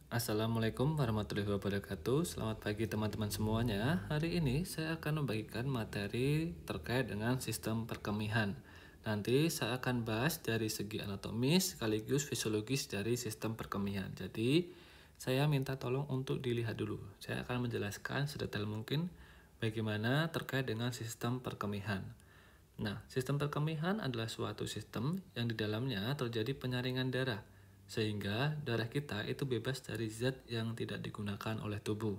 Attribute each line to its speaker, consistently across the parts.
Speaker 1: Assalamualaikum warahmatullahi wabarakatuh. Selamat pagi teman-teman semuanya. Hari ini saya akan membagikan materi terkait dengan sistem perkemihan. Nanti saya akan bahas dari segi anatomis sekaligus fisiologis dari sistem perkemihan. Jadi saya minta tolong untuk dilihat dulu. Saya akan menjelaskan sedetail mungkin bagaimana terkait dengan sistem perkemihan. Nah, sistem perkemihan adalah suatu sistem yang di dalamnya terjadi penyaringan darah, sehingga darah kita itu bebas dari zat yang tidak digunakan oleh tubuh.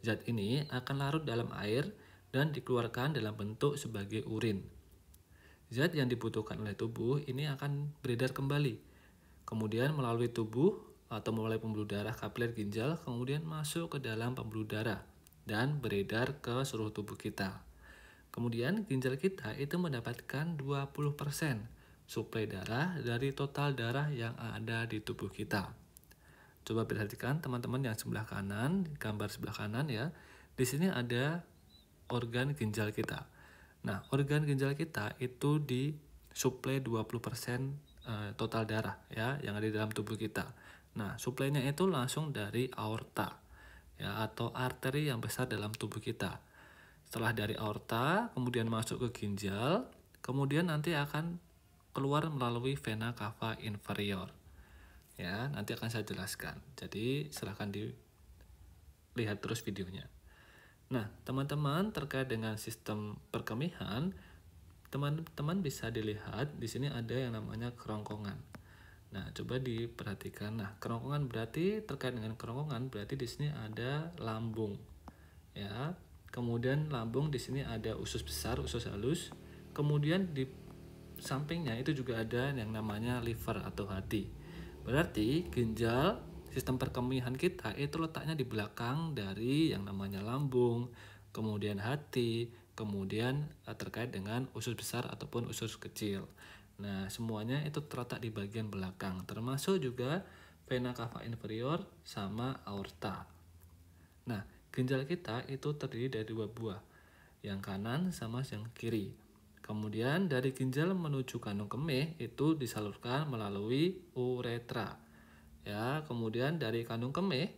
Speaker 1: Zat ini akan larut dalam air dan dikeluarkan dalam bentuk sebagai urin. Zat yang dibutuhkan oleh tubuh ini akan beredar kembali, kemudian melalui tubuh atau melalui pembuluh darah kapiler ginjal, kemudian masuk ke dalam pembuluh darah dan beredar ke seluruh tubuh kita. Kemudian ginjal kita itu mendapatkan 20% suplai darah dari total darah yang ada di tubuh kita. Coba perhatikan teman-teman yang sebelah kanan, gambar sebelah kanan ya. Di sini ada organ ginjal kita. Nah, organ ginjal kita itu disuplai 20% total darah ya yang ada di dalam tubuh kita. Nah, suplainya itu langsung dari aorta ya atau arteri yang besar dalam tubuh kita. Setelah dari aorta, kemudian masuk ke ginjal, kemudian nanti akan keluar melalui vena cava inferior. Ya, nanti akan saya jelaskan. Jadi, silahkan dilihat terus videonya. Nah, teman-teman terkait dengan sistem perkemihan, teman-teman bisa dilihat di sini ada yang namanya kerongkongan. Nah, coba diperhatikan. Nah, kerongkongan berarti terkait dengan kerongkongan berarti di sini ada lambung. Ya. Kemudian lambung di sini ada usus besar, usus halus. Kemudian di sampingnya itu juga ada yang namanya liver atau hati. Berarti ginjal sistem perkemihan kita itu letaknya di belakang dari yang namanya lambung, kemudian hati, kemudian terkait dengan usus besar ataupun usus kecil. Nah, semuanya itu terletak di bagian belakang, termasuk juga vena cava inferior sama aorta. Nah, ginjal kita itu terdiri dari dua buah, yang kanan sama yang kiri. Kemudian dari ginjal menuju kandung kemih itu disalurkan melalui uretra. Ya, kemudian dari kandung kemih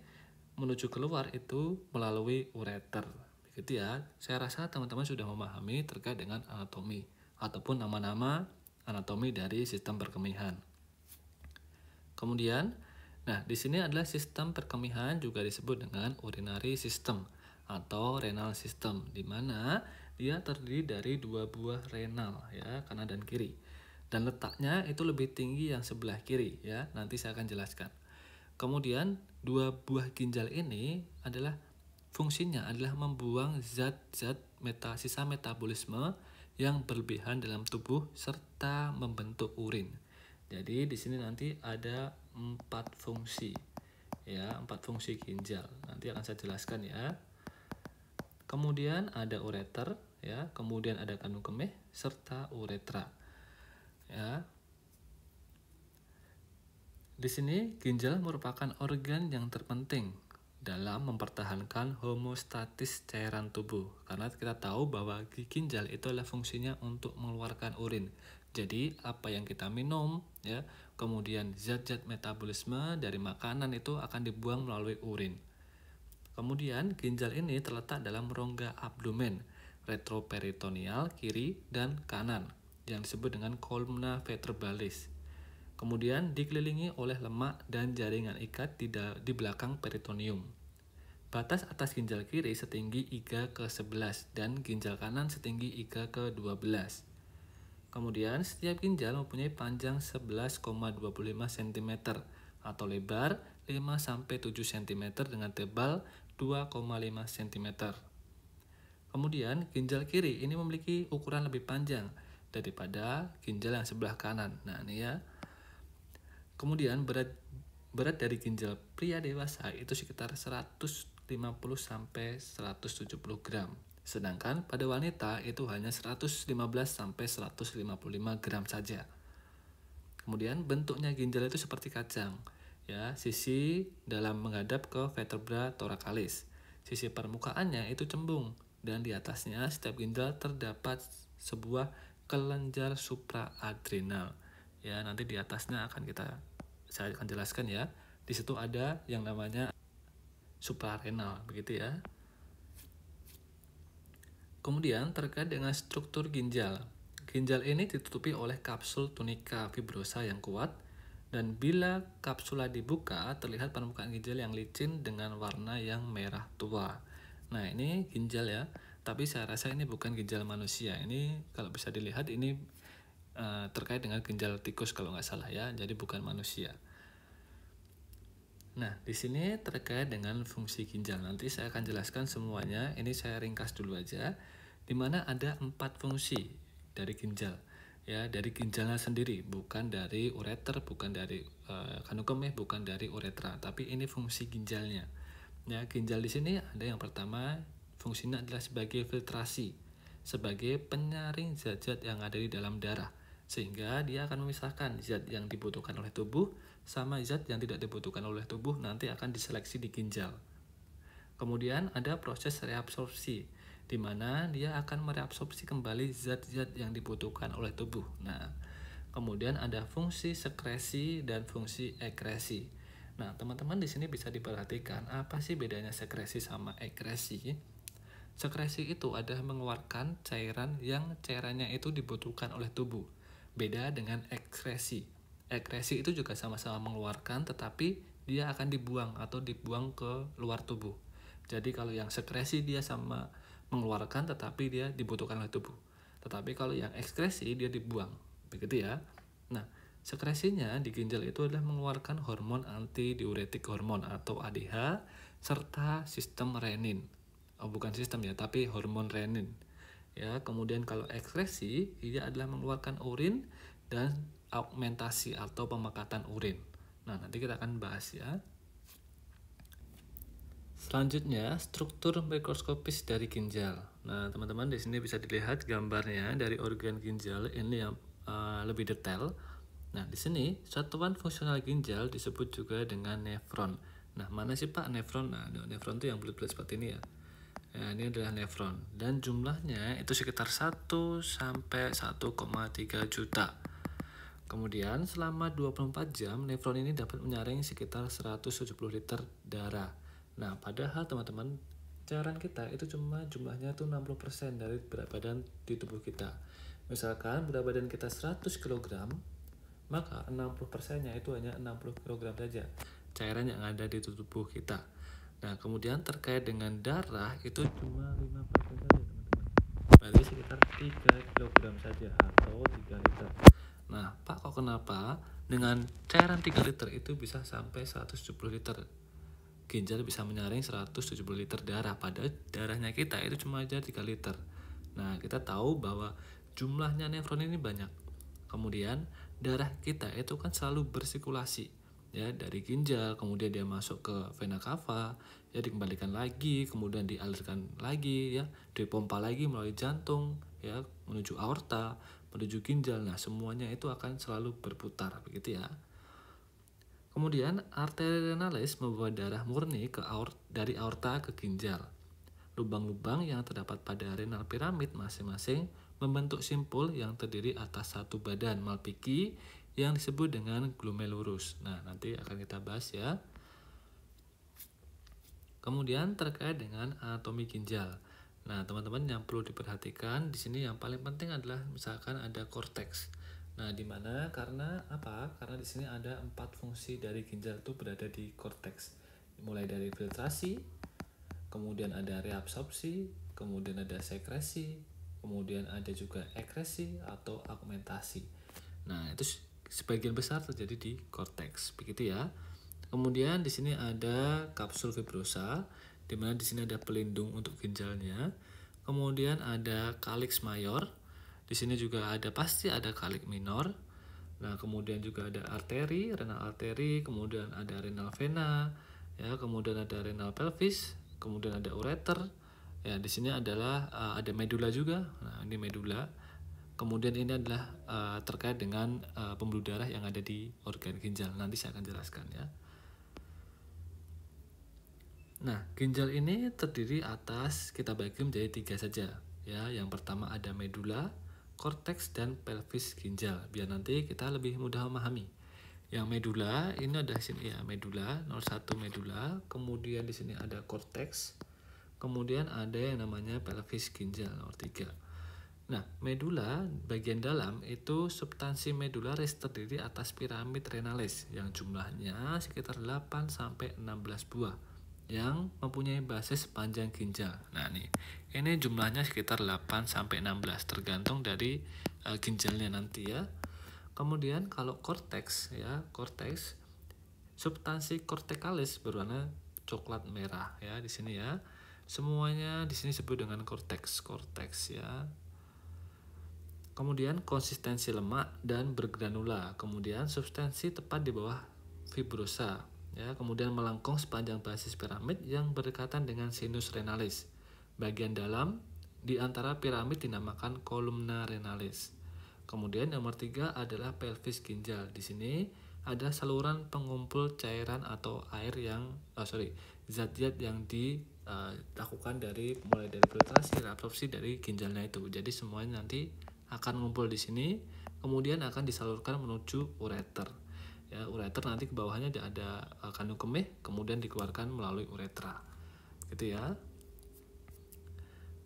Speaker 1: menuju keluar itu melalui ureter. Begitu ya. Saya rasa teman-teman sudah memahami terkait dengan anatomi ataupun nama-nama anatomi dari sistem perkemihan. Kemudian, nah di sini adalah sistem perkemihan juga disebut dengan urinary system atau renal system, di mana dia terdiri dari dua buah renal ya, kanan dan kiri. Dan letaknya itu lebih tinggi yang sebelah kiri ya, nanti saya akan jelaskan. Kemudian dua buah ginjal ini adalah fungsinya adalah membuang zat-zat sisa metabolisme yang berlebihan dalam tubuh serta membentuk urin. Jadi di sini nanti ada 4 fungsi. Ya, 4 fungsi ginjal. Nanti akan saya jelaskan ya. Kemudian ada ureter ya, kemudian ada kandung kemih serta uretra. Ya. Di sini ginjal merupakan organ yang terpenting dalam mempertahankan homeostatis cairan tubuh, karena kita tahu bahwa ginjal itu adalah fungsinya untuk mengeluarkan urin. Jadi apa yang kita minum ya, kemudian zat-zat metabolisme dari makanan itu akan dibuang melalui urin. Kemudian ginjal ini terletak dalam rongga abdomen retroperitoneal kiri dan kanan yang disebut dengan columna vertebralis. Kemudian dikelilingi oleh lemak dan jaringan ikat di belakang peritoneum. Batas atas ginjal kiri setinggi IGA ke-11 dan ginjal kanan setinggi IGA ke-12. Kemudian setiap ginjal mempunyai panjang 11,25 cm atau lebar 5-7 cm dengan tebal 2,5 cm. Kemudian ginjal kiri ini memiliki ukuran lebih panjang daripada ginjal yang sebelah kanan. Nah, ini ya. Kemudian berat dari ginjal pria dewasa itu sekitar 150 sampai 170 gram. Sedangkan pada wanita itu hanya 115 sampai 155 gram saja. Kemudian bentuknya ginjal itu seperti kacang. Ya, sisi dalam menghadap ke vertebra thoracalis. Sisi permukaannya itu cembung dan di atasnya setiap ginjal terdapat sebuah kelenjar supraadrenal. Ya, nanti di atasnya saya akan jelaskan ya. Di situ ada yang namanya suprarenal, begitu ya. Kemudian terkait dengan struktur ginjal. Ginjal ini ditutupi oleh kapsul tunika fibrosa yang kuat, dan bila kapsula dibuka, terlihat permukaan ginjal yang licin dengan warna yang merah tua. Nah, ini ginjal ya, tapi saya rasa ini bukan ginjal manusia. Ini kalau bisa dilihat ini terkait dengan ginjal tikus kalau nggak salah ya, jadi bukan manusia. Nah, di sini terkait dengan fungsi ginjal. Nanti saya akan jelaskan semuanya. Ini saya ringkas dulu aja. Di mana ada 4 fungsi dari ginjal. Ya, dari ginjalnya sendiri, bukan dari ureter, bukan dari kandung kemih, bukan dari uretra, tapi ini fungsi ginjalnya. Ya, ginjal di sini ada yang pertama, fungsinya adalah sebagai filtrasi, sebagai penyaring zat-zat yang ada di dalam darah, sehingga dia akan memisahkan zat yang dibutuhkan oleh tubuh sama zat yang tidak dibutuhkan oleh tubuh, nanti akan diseleksi di ginjal. Kemudian ada proses reabsorpsi, di mana dia akan mereabsorpsi kembali zat-zat yang dibutuhkan oleh tubuh. Nah, kemudian ada fungsi sekresi dan fungsi ekresi. Nah, teman-teman di sini bisa diperhatikan apa sih bedanya sekresi sama ekresi? Sekresi itu adalah mengeluarkan cairan yang cairannya itu dibutuhkan oleh tubuh. Beda dengan ekskresi. Ekskresi itu juga sama-sama mengeluarkan, tetapi dia akan dibuang atau dibuang ke luar tubuh. Jadi kalau yang sekresi dia sama mengeluarkan, tetapi dia dibutuhkan oleh tubuh. Tetapi kalau yang ekskresi dia dibuang. Begitu ya. Nah, sekresinya di ginjal itu adalah mengeluarkan hormon antidiuretik hormon atau ADH serta sistem renin. Bukan sistem ya, tapi hormon renin. Ya, kemudian kalau ekskresi dia adalah mengeluarkan urin dan augmentasi atau pemakatan urin. Nah, nanti kita akan bahas ya. Selanjutnya, struktur mikroskopis dari ginjal. Nah, teman-teman di sini bisa dilihat gambarnya dari organ ginjal ini yang lebih detail. Nah, di sini satuan fungsional ginjal disebut juga dengan nefron. Nah, mana sih Pak nefron? Nah, nefron itu yang bulat-bulat seperti ini ya. Nah, ini adalah nefron dan jumlahnya itu sekitar 1 sampai 1,3 juta. Kemudian selama 24 jam nefron ini dapat menyaring sekitar 170 liter darah. Nah, padahal teman-teman, cairan kita itu cuma jumlahnya tuh 60% dari berat badan di tubuh kita. Misalkan berat badan kita 100 kg, maka 60%-nya itu hanya 60 kg saja cairan yang ada di tubuh kita. Nah, kemudian terkait dengan darah itu cuma 5% saja, teman-teman. Berarti sekitar 3 kg saja atau 3 liter. Nah, Pak, kok kenapa dengan cairan 3 liter itu bisa sampai 170 liter? Ginjal bisa menyaring 170 liter darah, padahal darahnya kita itu cuma aja 3 liter. Nah, kita tahu bahwa jumlahnya nefron ini banyak. Kemudian darah kita itu kan selalu bersirkulasi ya, dari ginjal, kemudian dia masuk ke vena cava, ya dikembalikan lagi, kemudian dialirkan lagi ya, dipompa lagi melalui jantung ya, menuju aorta, menuju ginjal. Nah, semuanya itu akan selalu berputar begitu ya. Kemudian arteri renalis membawa darah murni dari aorta ke ginjal. Lubang-lubang yang terdapat pada renal piramid masing-masing membentuk simpul yang terdiri atas satu badan Malpighi yang disebut dengan glomerulus. Nah, nanti akan kita bahas ya. Kemudian terkait dengan anatomi ginjal. Nah, teman-teman yang perlu diperhatikan di sini yang paling penting adalah misalkan ada korteks. Nah, di mana karena apa? Karena di sini ada 4 fungsi dari ginjal itu berada di korteks. Mulai dari filtrasi, kemudian ada reabsorpsi, kemudian ada sekresi, kemudian ada juga ekresi atau augmentasi. Nah, itu sebagian besar terjadi di korteks, begitu ya. Kemudian di sini ada kapsul fibrosa, di mana di sini ada pelindung untuk ginjalnya. Kemudian ada calyx mayor. Di sini juga pasti ada calyx minor. Nah, kemudian juga ada arteri, renal arteri, kemudian ada renal vena, ya, kemudian ada renal pelvis, kemudian ada ureter. Ya, di sini adalah ada medula juga. Nah, ini medula. Kemudian ini adalah terkait dengan pembuluh darah yang ada di organ ginjal. Nanti saya akan jelaskan ya. Nah, ginjal ini terdiri atas, kita bagi menjadi 3 saja. Ya, yang pertama ada medula, korteks, dan pelvis ginjal. Biar nanti kita lebih mudah memahami. Yang medula ini ada di sini ya, medula 01 medula, kemudian di sini ada korteks, kemudian ada yang namanya pelvis ginjal nomor 3. Nah, medula bagian dalam itu substansi medularis terdiri atas piramid renalis yang jumlahnya sekitar 8 sampai 16 buah yang mempunyai basis panjang ginjal. Nah, ini jumlahnya sekitar 8 sampai 16 tergantung dari ginjalnya nanti ya. Kemudian kalau korteks ya, korteks substansi kortikalis berwarna coklat merah ya di sini ya. Semuanya di sini disebut dengan korteks ya. Kemudian konsistensi lemak dan bergranula. Kemudian substansi tepat di bawah fibrosa ya. Kemudian melengkung sepanjang basis piramid yang berdekatan dengan sinus renalis. Bagian dalam di antara piramid dinamakan kolumna renalis. Kemudian nomor 3 adalah pelvis ginjal. Di sini ada saluran pengumpul cairan atau air yang zat-zat yang dilakukan mulai dari filtrasi, reabsorpsi dari ginjalnya itu. Jadi semuanya nanti akan ngumpul di sini, kemudian akan disalurkan menuju ureter. Ya, ureter nanti ke bawahnya ada kandung kemih, kemudian dikeluarkan melalui uretra. Gitu ya.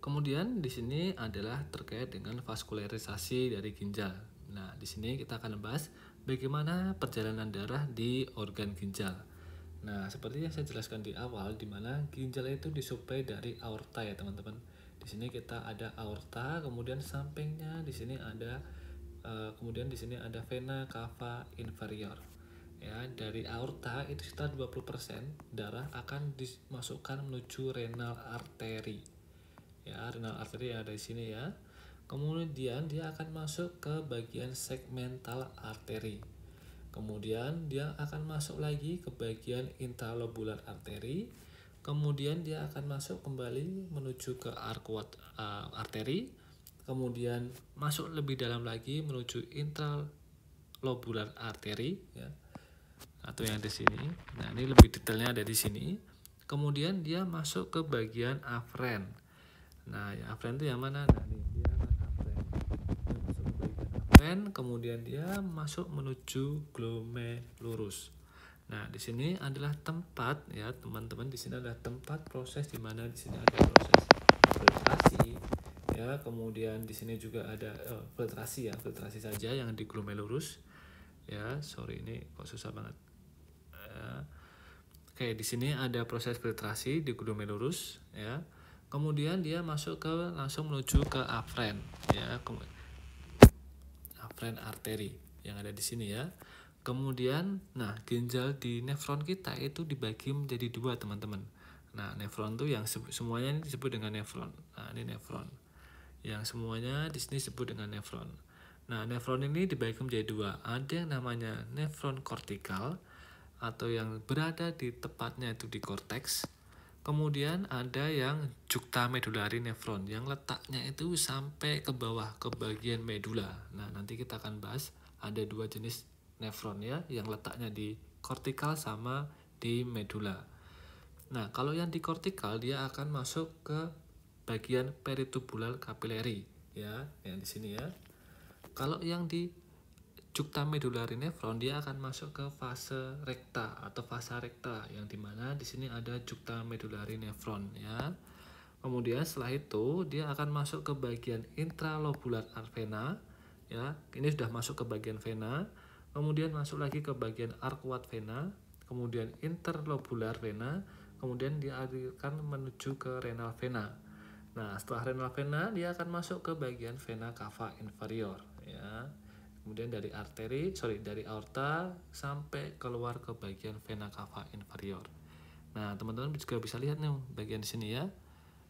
Speaker 1: Kemudian di sini adalah terkait dengan vaskularisasi dari ginjal. Nah, di sini kita akan bahas bagaimana perjalanan darah di organ ginjal. Nah, seperti yang saya jelaskan di awal, di mana ginjal itu disuplai dari aorta ya teman-teman. Di sini kita ada aorta, kemudian sampingnya di sini ada kemudian di sini ada vena cava inferior. Ya, dari aorta itu sekitar 20% darah akan dimasukkan menuju renal artery. Ya, renal artery yang ada di sini ya. Kemudian dia akan masuk ke bagian segmental artery. Kemudian dia akan masuk lagi ke bagian intralobular artery. Kemudian dia akan masuk kembali menuju ke arcuate artery. Kemudian masuk lebih dalam lagi menuju intralobular artery ya. Atau yang di sini. Nah, ini lebih detailnya ada di sini. Kemudian dia masuk ke bagian afren. Nah, ya afren itu yang mana? Nah, nih dia akan afren. Dia masuk ke bagian afren, kemudian dia masuk menuju glomerulus. Nah, di sini adalah tempat ya, teman-teman, di sini adalah tempat proses di mana di sini ada proses filtrasi ya, kemudian di sini juga ada filtrasi saja yang di glomerulus. Ya, sorry ini kok susah banget. Oke, di sini ada proses filtrasi di glomerulus ya. Kemudian dia masuk langsung menuju ke afren ya, afren arteri yang ada di sini ya. Kemudian, nah ginjal di nefron kita itu dibagi menjadi 2 teman-teman. Nah, nefron tuh yang semuanya disebut dengan nefron. Nah, ini nefron. Yang semuanya di sini disebut dengan nefron. Nah, nefron ini dibagi menjadi 2. Ada yang namanya nefron kortikal atau yang berada di tepatnya itu di korteks. Kemudian ada yang juxtamedullary nephron yang letaknya itu sampai ke bawah ke bagian medula. Nah, nanti kita akan bahas ada 2 jenis nephron ya, yang letaknya di kortikal sama di medula. Nah, kalau yang di kortikal dia akan masuk ke bagian peritubular capillary ya, yang di sini ya. Kalau yang di juxtamedullary nephron dia akan masuk ke fase rekta atau fasa rekta yang dimana di sini ada juxtamedullary nephron ya. Kemudian setelah itu dia akan masuk ke bagian intralobular vena ya. Ini sudah masuk ke bagian vena. Kemudian masuk lagi ke bagian arcuate vena, kemudian interlobular vena, kemudian dia akan menuju ke renal vena. Nah, setelah renal vena dia akan masuk ke bagian vena cava inferior ya. Kemudian dari dari aorta sampai keluar ke bagian vena cava inferior. Nah, teman-teman juga bisa lihat nih bagian di sini ya.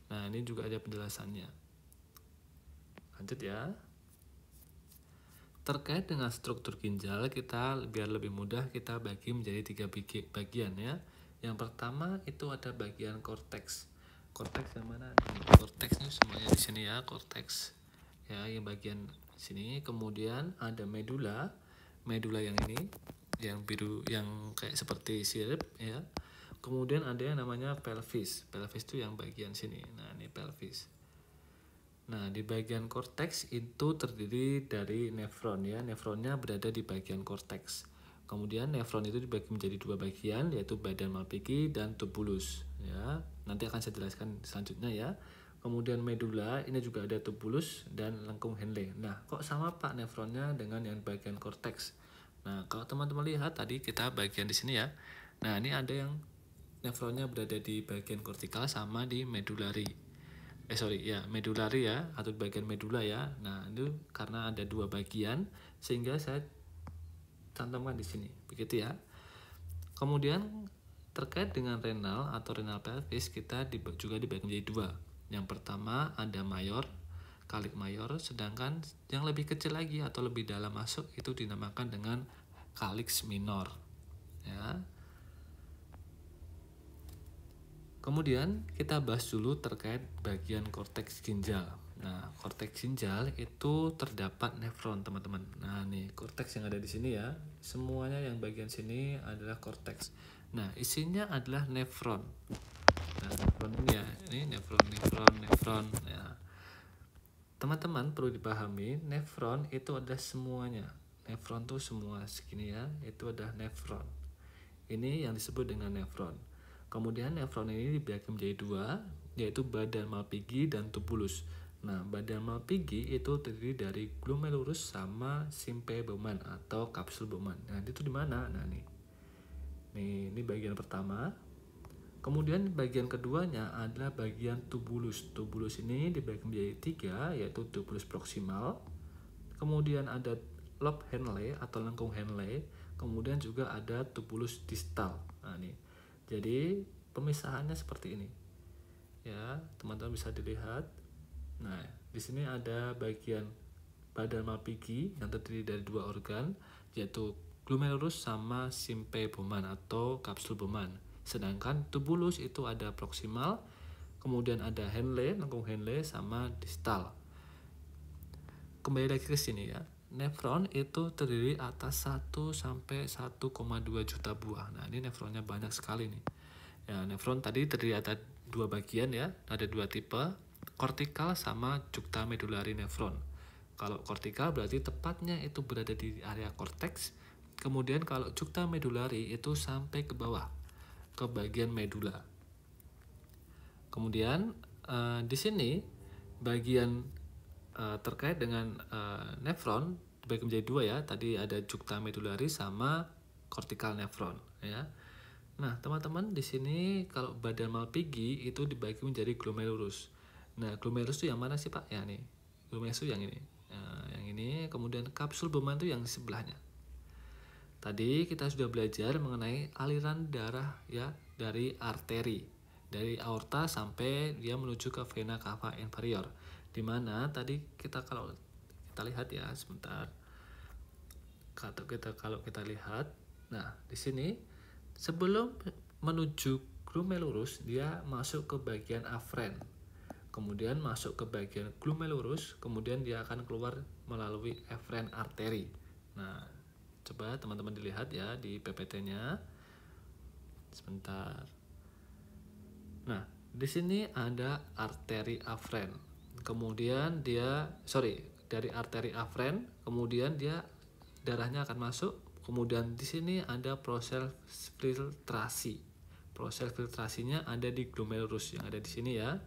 Speaker 1: Nah, ini juga ada penjelasannya. Lanjut ya. Terkait dengan struktur ginjal, kita biar lebih mudah kita bagi menjadi 3 bagian ya. Yang pertama itu ada bagian korteks. Korteks yang mana? Korteksnya semuanya di sini ya, korteks. Ya, yang bagian sini. Kemudian ada medula yang ini, yang biru, yang kayak seperti sirip ya. Kemudian ada yang namanya pelvis itu yang bagian sini. Nah, ini pelvis. Nah, di bagian korteks itu terdiri dari nefron ya. Nefronnya berada di bagian korteks. Kemudian nefron itu dibagi menjadi dua bagian, yaitu badan Malpighi dan tubulus. Ya, nanti akan saya jelaskan selanjutnya ya. Kemudian medula, ini juga ada tubulus dan lengkung Henle. Nah, kok sama Pak nefronnya dengan yang bagian korteks? Nah, kalau teman-teman lihat tadi kita bagian di sini ya. Nah, ini ada yang nefronnya berada di bagian kortikal sama di medulari. Medulari ya, atau bagian medula ya. Nah, itu karena ada dua bagian sehingga saya cantumkan di sini, begitu ya. Kemudian terkait dengan renal atau renal pelvis, kita juga dibagi menjadi dua. Yang pertama ada mayor, kalik mayor, sedangkan yang lebih kecil lagi atau lebih dalam masuk itu dinamakan dengan kalix minor. Ya. Kemudian kita bahas dulu terkait bagian korteks ginjal. Nah, korteks ginjal itu terdapat nefron, teman-teman. Nah, nih korteks yang ada di sini ya. Semuanya yang bagian sini adalah korteks. Nah, isinya adalah nefron. Nah, nefron ini ya, ini nefron ya. Teman-teman perlu dipahami, nefron itu ada semuanya. Nefron tuh semua segini ya, itu adalah nefron. Ini yang disebut dengan nefron. Kemudian nefron ini dibagi menjadi dua, yaitu badan Malpighi dan tubulus. Nah, badan Malpighi itu terdiri dari glomerulus sama Simpee-Bowman atau kapsul Bowman. Nah, itu di mana? Nah, ini bagian pertama. Kemudian bagian keduanya adalah bagian tubulus. Tubulus ini dibagi menjadi tiga, yaitu tubulus proksimal. Kemudian ada lobe Henle atau lengkung Henle. Kemudian juga ada tubulus distal. Nah, ini. Jadi pemisahannya seperti ini. Ya, teman-teman bisa dilihat. Nah, di sini ada bagian badan Malpighi yang terdiri dari dua organ, yaitu glomerulus sama Simpee-Bowman atau kapsul Bowman. Sedangkan tubulus itu ada proksimal, kemudian ada Henle, lengkung Henle sama distal. Kembali lagi ke sini ya. Nefron itu terdiri atas 1 sampai 1,2 juta buah. Nah, ini nefronnya banyak sekali nih. Ya, nefron tadi terdiri atas dua bagian ya, ada dua tipe, kortikal sama juxtamedulari nefron. Kalau kortikal berarti tepatnya itu berada di area korteks. Kemudian kalau juxtamedulari itu sampai ke bawah, ke bagian medula. Kemudian di sini bagian terkait dengan nefron dibagi menjadi dua ya. Tadi ada juxtamedulari sama kortikal nefron ya. Nah, teman-teman di sini kalau badan Malpighi itu dibagi menjadi glomerulus. Nah, glomerulus itu yang mana sih Pak? Ya nih, glomerulus itu yang ini. Nah, yang ini. Kemudian kapsul Bowman itu yang sebelahnya. Tadi kita sudah belajar mengenai aliran darah ya dari arteri, dari aorta sampai dia menuju ke vena cava inferior. Dimana tadi kalau kita lihat ya sebentar. Kalau kita lihat, nah di sini sebelum menuju glomerulus dia masuk ke bagian afren, kemudian masuk ke bagian glomerulus, kemudian dia akan keluar melalui efren arteri. Nah, coba teman-teman dilihat ya di PPT-nya. Sebentar. Nah, di sini ada arteri afren. Kemudian dari arteri afren, kemudian dia darahnya akan masuk. Kemudian di sini ada proses filtrasi. Proses filtrasinya ada di glomerulus yang ada di sini ya.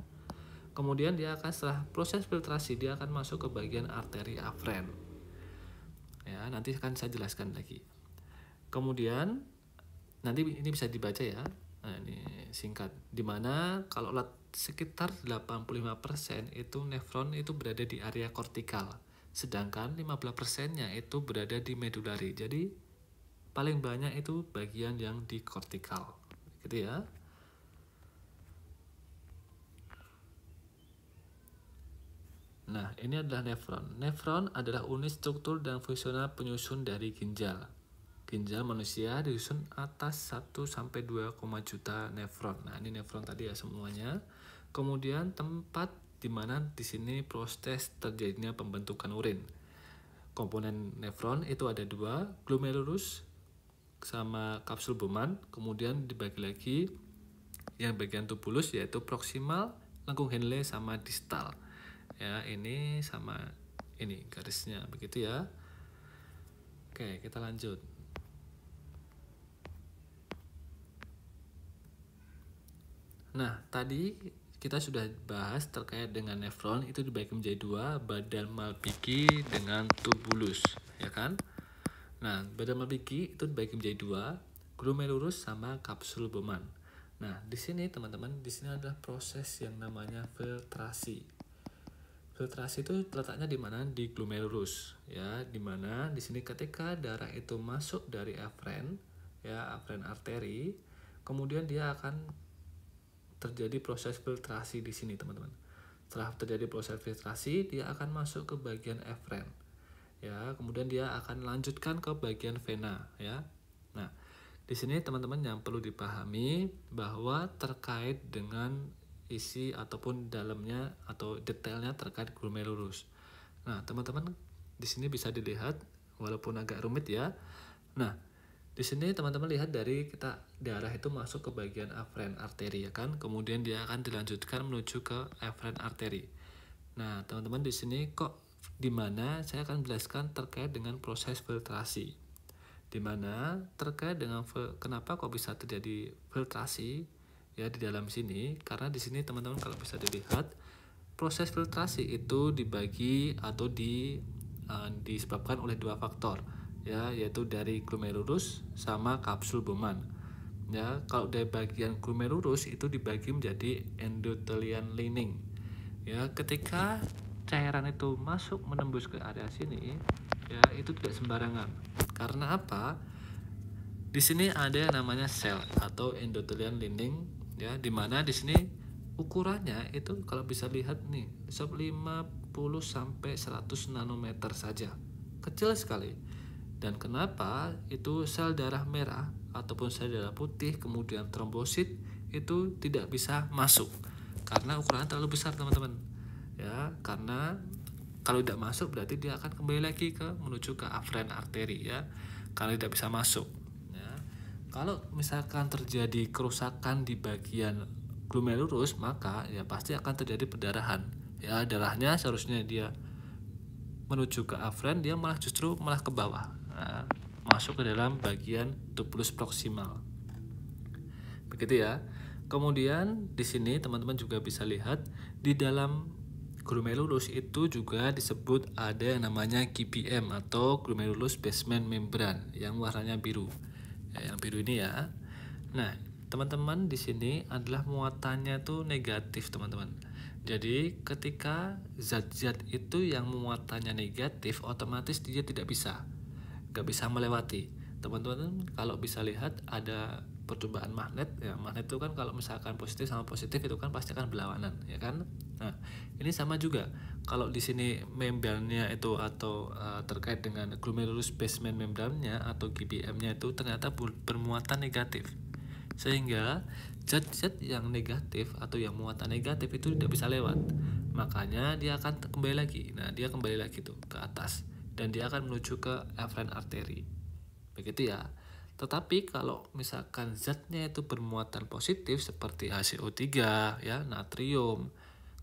Speaker 1: Kemudian setelah proses filtrasi dia akan masuk ke bagian arteri afren. Ya, nanti akan saya jelaskan lagi. Kemudian nanti ini bisa dibaca ya. Nah, ini singkat. Dimana kalau sekitar 85% itu nefron itu berada di area kortikal. Sedangkan 15%-nya itu berada di medulari. Jadi paling banyak itu bagian yang di kortikal. Gitu ya. Nah, ini adalah nefron. Nefron adalah unit struktur dan fungsional penyusun dari ginjal. Ginjal manusia disusun atas 1 sampai 2, juta nefron. Nah, ini nefron tadi ya semuanya. Kemudian tempat di mana di sini proses terjadinya pembentukan urin. Komponen nefron itu ada dua, glomerulus sama kapsul Bowman. Kemudian dibagi lagi yang bagian tubulus yaitu proksimal, lengkung Henle sama distal. Ya, ini sama ini garisnya begitu ya. Oke, kita lanjut. Nah, tadi kita sudah bahas terkait dengan nefron itu dibagi menjadi dua, badan Malpighi dengan tubulus, ya kan? Nah, badan Malpighi itu dibagi menjadi dua, glomerulus sama kapsul Bowman. Nah, di sini teman-teman, di sini adalah proses yang namanya filtrasi. Filtrasi itu letaknya di mana? Di glomerulus, ya, di mana di sini ketika darah itu masuk dari afren, ya, afren arteri, kemudian dia akan terjadi proses filtrasi di sini, teman-teman. Setelah terjadi proses filtrasi, dia akan masuk ke bagian efren, ya, kemudian dia akan lanjutkan ke bagian vena, ya. Nah, di sini teman-teman yang perlu dipahami bahwa terkait dengan isi ataupun dalamnya atau detailnya terkait glomerulus. Nah, teman-teman di sini bisa dilihat walaupun agak rumit, ya. Nah, di sini teman-teman lihat dari kita darah itu masuk ke bagian afren arteri, ya kan, kemudian dia akan dilanjutkan menuju ke afren arteri. Nah, teman-teman di sini kok di mana saya akan jelaskan terkait dengan proses filtrasi, di mana terkait dengan kenapa kok bisa terjadi filtrasi, ya, di dalam sini, karena di sini teman-teman kalau bisa dilihat proses filtrasi itu dibagi atau disebabkan oleh dua faktor, ya, yaitu dari glomerulus sama kapsul Bowman. Ya, kalau dari bagian glomerulus itu dibagi menjadi endothelian lining. Ya, ketika cairan itu masuk menembus ke area sini, ya, itu tidak sembarangan. Karena apa? Di sini ada yang namanya sel atau endothelian lining, ya, di mana di sini ukurannya itu kalau bisa lihat nih 50 sampai 100 nanometer saja. Kecil sekali. Dan kenapa itu sel darah merah ataupun sel darah putih kemudian trombosit itu tidak bisa masuk? Karena ukurannya terlalu besar, teman-teman. Ya, karena kalau tidak masuk berarti dia akan kembali lagi menuju ke afren arteri, ya. Kalau tidak bisa masuk, ya. Kalau misalkan terjadi kerusakan di bagian glomerulus, maka ya pasti akan terjadi perdarahan. Ya, darahnya seharusnya dia menuju ke afren, dia justru malah ke bawah. Nah, masuk ke dalam bagian tubulus proksimal. Begitu, ya. Kemudian di sini teman-teman juga bisa lihat di dalam glomerulus itu juga disebut ada yang namanya GBM atau glomerulus basement membrane yang warnanya biru. Ya, yang biru ini, ya. Nah, teman-teman di sini adalah muatannya tuh negatif, teman-teman. Jadi ketika zat-zat itu yang muatannya negatif, otomatis dia nggak bisa melewati. Teman-teman kalau bisa lihat ada percobaan magnet, ya, magnet itu kan kalau misalkan positif sama positif itu kan pasti akan berlawanan, ya kan. Nah, ini sama juga kalau di sini membrannya itu atau terkait dengan glomerulus basement membrannya atau GBM-nya itu ternyata bermuatan negatif, sehingga zat-zat yang negatif atau yang muatan negatif itu tidak bisa lewat, makanya dia akan kembali lagi. Nah, dia kembali lagi tuh ke atas dan dia akan menuju ke afren arteri, begitu, ya. Tetapi kalau misalkan zatnya itu bermuatan positif seperti HCO3, ya, natrium,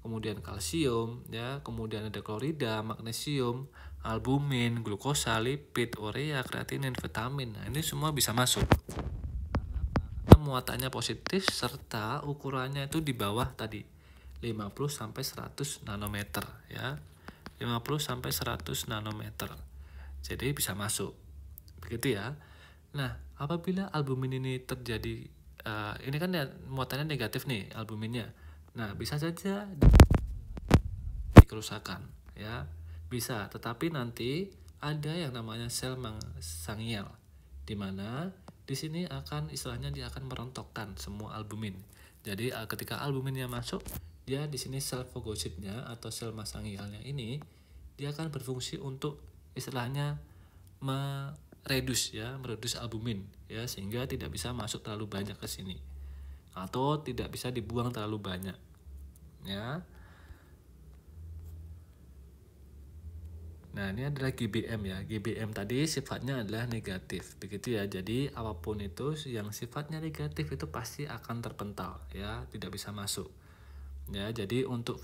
Speaker 1: kemudian kalsium, ya, kemudian ada klorida, magnesium, albumin, glukosa, lipid, urea, kreatinin, vitamin. Nah, ini semua bisa masuk. Karena muatannya positif serta ukurannya itu di bawah tadi 50 sampai 100 nanometer, ya. 50 sampai 100 nanometer. Jadi bisa masuk. Begitu, ya. Nah, apabila albumin ini terjadi ini kan ya muatannya negatif nih albuminnya. Nah, bisa saja kerusakan, ya. Bisa, tetapi nanti ada yang namanya sel sangial, di mana di sini akan istilahnya dia akan merontokkan semua albumin. Jadi ketika albuminnya masuk, dia di sini sel fagositnya atau sel masangialnya ini dia akan berfungsi untuk istilahnya meredus albumin, ya, sehingga tidak bisa masuk terlalu banyak ke sini atau tidak bisa dibuang terlalu banyak, ya. Nah, ini adalah GBM, ya. GBM tadi sifatnya adalah negatif, begitu, ya. Jadi apapun itu yang sifatnya negatif itu pasti akan terpental, ya, tidak bisa masuk, ya. Jadi untuk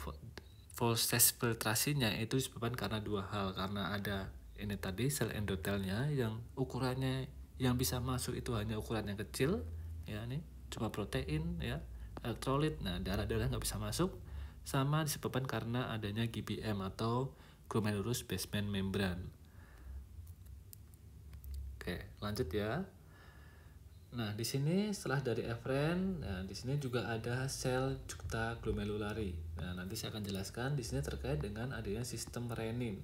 Speaker 1: proses filtrasinya itu disebabkan karena dua hal, karena ada ini tadi sel endothelnya yang ukurannya yang bisa masuk itu hanya ukuran yang kecil, ya, ini cuma protein, ya, elektrolit. Nah, darah-darah nggak bisa masuk, sama disebabkan karena adanya GBM atau glomerulus basement membrane. Oke, lanjut ya. Nah, di sini setelah dari efren, nah di sini juga ada sel juxta glomerulari. Nah, nanti saya akan jelaskan di sini terkait dengan adanya sistem renin.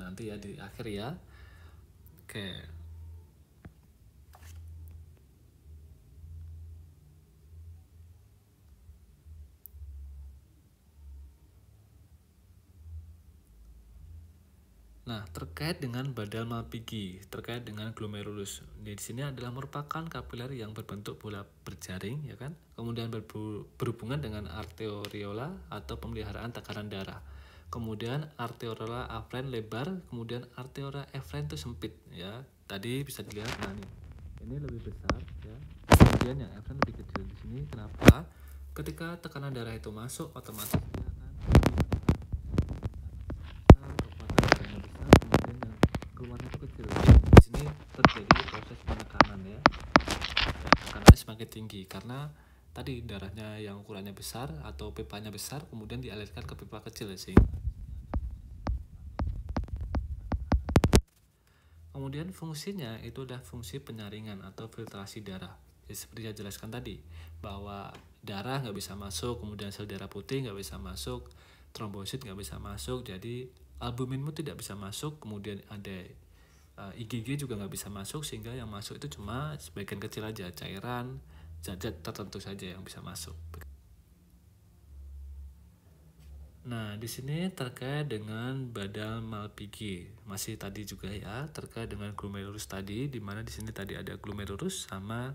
Speaker 1: Nanti ya di akhir ya. Oke. Nah, terkait dengan badal Malpighi, terkait dengan glomerulus. Di sini adalah merupakan kapiler yang berbentuk bola berjaring, ya kan? Kemudian berhubungan dengan arteriola atau pemeliharaan tekanan darah. Kemudian arteriola afren lebar, kemudian arteriola efren itu sempit, ya. Tadi bisa dilihat, nah ini lebih besar, ya. Kemudian yang efren lebih kecil di sini. Kenapa? Ketika tekanan darah itu masuk, otomatis dia akan keluarnya itu kecil. Di sini terjadi proses penekanan ya. Tekanannya semakin tinggi karena tadi darahnya yang ukurannya besar atau pipanya besar kemudian dialirkan ke pipa kecil sehingga kemudian fungsinya itu adalah fungsi penyaringan atau filtrasi darah. Jadi seperti saya jelaskan tadi bahwa darah nggak bisa masuk, kemudian sel darah putih nggak bisa masuk, trombosit nggak bisa masuk, jadi albuminmu tidak bisa masuk, kemudian ada IgG juga nggak bisa masuk, sehingga yang masuk itu cuma sebagian kecil aja, cairan, zat-zat tertentu saja yang bisa masuk. Nah, di sini terkait dengan badal Malpighi. Masih tadi juga ya, terkait dengan glomerulus tadi, di mana di sini tadi ada glomerulus sama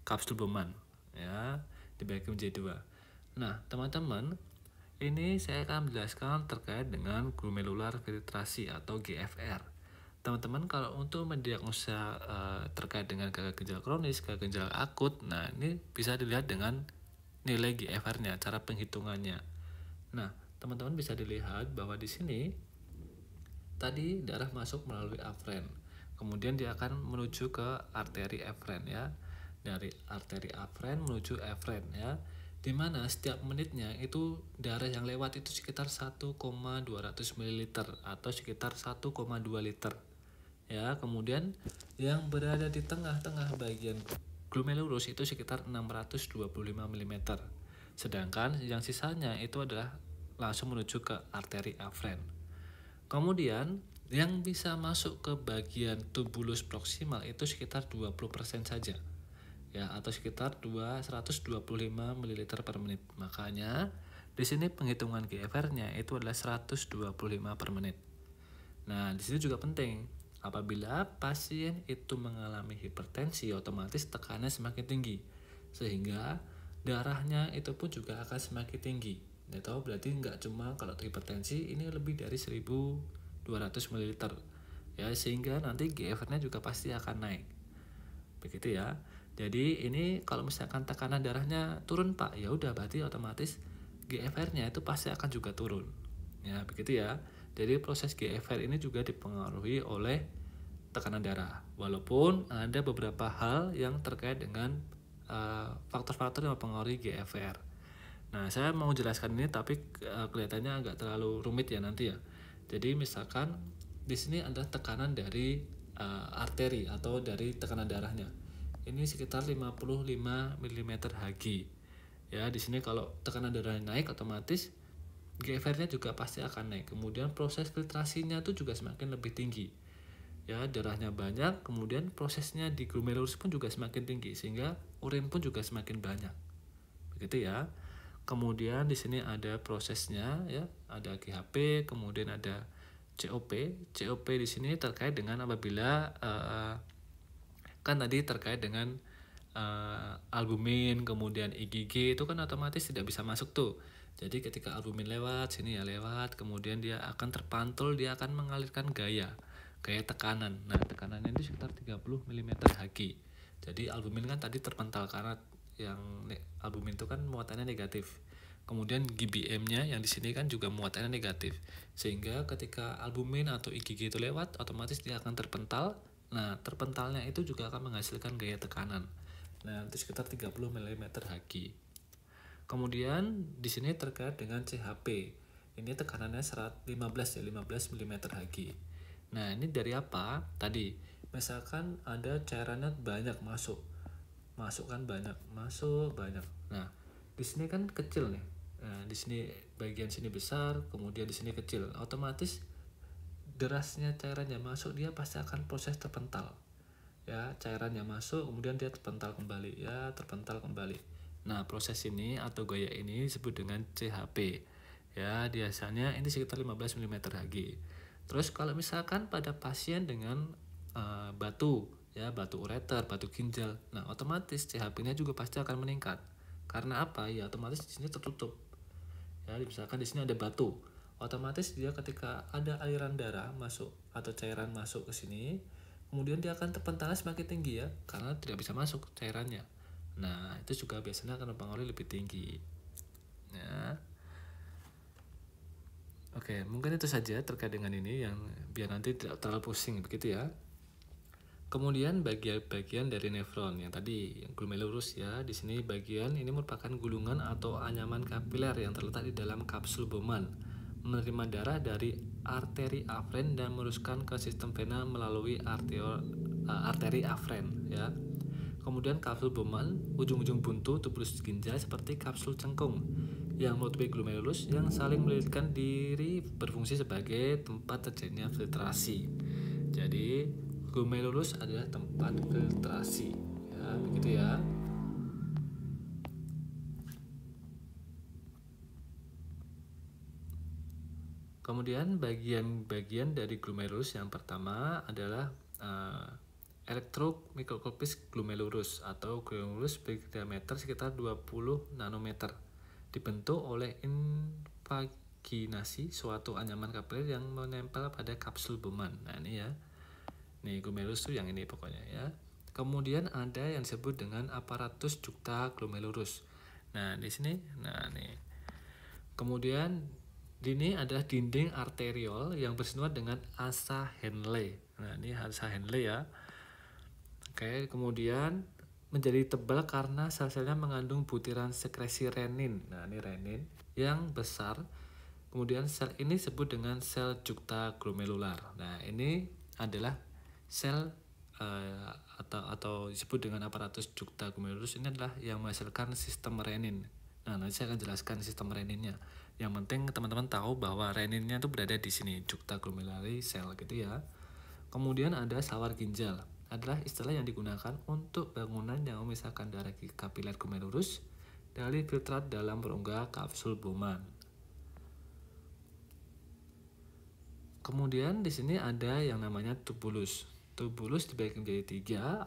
Speaker 1: kapsul Bowman ya, dibagi menjadi dua. Nah, teman-teman, ini saya akan menjelaskan terkait dengan glomerular filtrasi atau GFR. Teman-teman, kalau untuk mendiagnosa terkait dengan gagal ginjal kronis, gagal ginjal akut, nah ini bisa dilihat dengan nilai GFR-nya, cara penghitungannya. Nah, teman-teman bisa dilihat bahwa di sini tadi darah masuk melalui afren, kemudian dia akan menuju ke arteri efren ya, dari arteri afren menuju efren ya, dimana setiap menitnya itu darah yang lewat itu sekitar 1,200 ml atau sekitar 1,2 liter ya. Kemudian yang berada di tengah-tengah bagian glomerulus itu sekitar 625 mm, sedangkan yang sisanya itu adalah langsung menuju ke arteri afren. Kemudian yang bisa masuk ke bagian tubulus proksimal itu sekitar 20% saja ya, atau sekitar 125 ml per menit. Makanya di sini penghitungan GFR-nya itu adalah 125 per menit. Nah, di sini juga penting, apabila pasien itu mengalami hipertensi, otomatis tekanannya semakin tinggi, sehingga darahnya itu pun juga akan semakin tinggi. Itu berarti nggak cuma kalau hipertensi ini lebih dari 1200 ml ya, sehingga nanti GFR-nya juga pasti akan naik. Begitu ya. Jadi ini kalau misalkan tekanan darahnya turun Pak, ya udah berarti otomatis GFR-nya itu pasti akan juga turun. Ya, begitu ya. Jadi proses GFR ini juga dipengaruhi oleh tekanan darah. Walaupun ada beberapa hal yang terkait dengan faktor-faktor yang mempengaruhi GFR. Nah, saya mau jelaskan ini tapi kelihatannya agak terlalu rumit ya nanti ya. Jadi misalkan di sini ada tekanan dari arteri atau dari tekanan darahnya. Ini sekitar 55 mm Hg. Ya, di sini kalau tekanan darahnya naik otomatis GFR-nya juga pasti akan naik. Kemudian proses filtrasinya itu juga semakin lebih tinggi. Ya, darahnya banyak, kemudian prosesnya di glomerulus pun juga semakin tinggi sehingga urin pun juga semakin banyak. Begitu ya. Kemudian di sini ada prosesnya ya, ada GHP, kemudian ada COP. COP di sini terkait dengan apabila kan tadi terkait dengan albumin, kemudian IgG itu kan otomatis tidak bisa masuk tuh. Jadi ketika albumin lewat, sini ya lewat, kemudian dia akan terpantul, dia akan mengalirkan gaya tekanan. Nah, tekanannya itu sekitar 30 mm Hg. Jadi albumin kan tadi terpental karena yang albumin itu kan muatannya negatif. Kemudian GBM-nya yang di sini kan juga muatannya negatif. Sehingga ketika albumin atau IgG itu lewat, otomatis dia akan terpental. Nah, terpentalnya itu juga akan menghasilkan gaya tekanan. Nah, itu sekitar 30 mm Hg. Kemudian di sini terkait dengan CHP. Ini tekanannya 15 mm Hg. Nah, ini dari apa? Tadi, misalkan ada cairannya banyak masuk kan banyak, masuk banyak. Nah, di sini kan kecil nih. Nah, di sini bagian sini besar, kemudian di sini kecil. Otomatis derasnya cairannya masuk, dia pasti akan proses terpental. Ya, cairannya masuk, kemudian dia terpental kembali, ya, terpental kembali. Nah, proses ini atau gaya ini disebut dengan CHP. Ya, biasanya ini sekitar 15 mm Hg. Terus kalau misalkan pada pasien dengan batu, ya, batu ureter, batu ginjal, nah otomatis CHP-nya juga pasti akan meningkat. Karena apa? Ya, otomatis di sini tertutup. Ya, misalkan di sini ada batu, otomatis dia ketika ada aliran darah masuk atau cairan masuk ke sini, kemudian dia akan terpental semakin tinggi, ya, karena tidak bisa masuk cairannya. Nah, itu juga biasanya akan mempengaruhi lebih tinggi. Ya. Oke, mungkin itu saja terkait dengan ini, yang biar nanti tidak terlalu pusing begitu ya. Kemudian bagian dari nefron yang tadi, yang glomerulus, ya. Di sini bagian ini merupakan gulungan atau anyaman kapiler yang terletak di dalam kapsul Bowman, menerima darah dari arteri afren dan meneruskan ke sistem vena melalui arteri afren, ya. Kemudian kapsul Bowman, ujung-ujung buntu tubulus ginjal seperti kapsul cengkung yang menutupi glomerulus yang saling melilitkan diri, berfungsi sebagai tempat terjadinya filtrasi. Jadi glomerulus adalah tempat filtrasi, ya, begitu ya. Kemudian bagian-bagian dari glomerulus yang pertama adalah elektromikroskopis glomerulus atau glomerulus berdiameter sekitar 20 nanometer, dibentuk oleh invaginasi suatu anyaman kapiler yang menempel pada kapsul Bowman. Nah, ini ya. Nih, glomerulus tuh yang ini pokoknya ya. Kemudian ada yang disebut dengan aparatus juxta glomerulus. Nah, di sini, nah nih. Kemudian ini adalah dinding arteriol yang bersentuhan dengan asa Henle. Nah, ini asa Henle ya. Oke, kemudian menjadi tebal karena sel-selnya mengandung butiran sekresi renin. Nah, ini renin yang besar. Kemudian sel ini disebut dengan sel juxta glomerular. Nah, ini adalah sel atau disebut dengan aparatus juxta glomerulus. Ini adalah yang menghasilkan sistem renin. Nah, nanti saya akan jelaskan sistem reninnya. Yang penting teman-teman tahu bahwa reninnya itu berada di sini, juxta glomeruli sel gitu ya. Kemudian ada sawar ginjal, adalah istilah yang digunakan untuk bangunan yang memisahkan darah kapiler glomerulus dari filtrat dalam rongga kapsul Bowman. Kemudian di sini ada yang namanya tubulus. Tubulus dibagi menjadi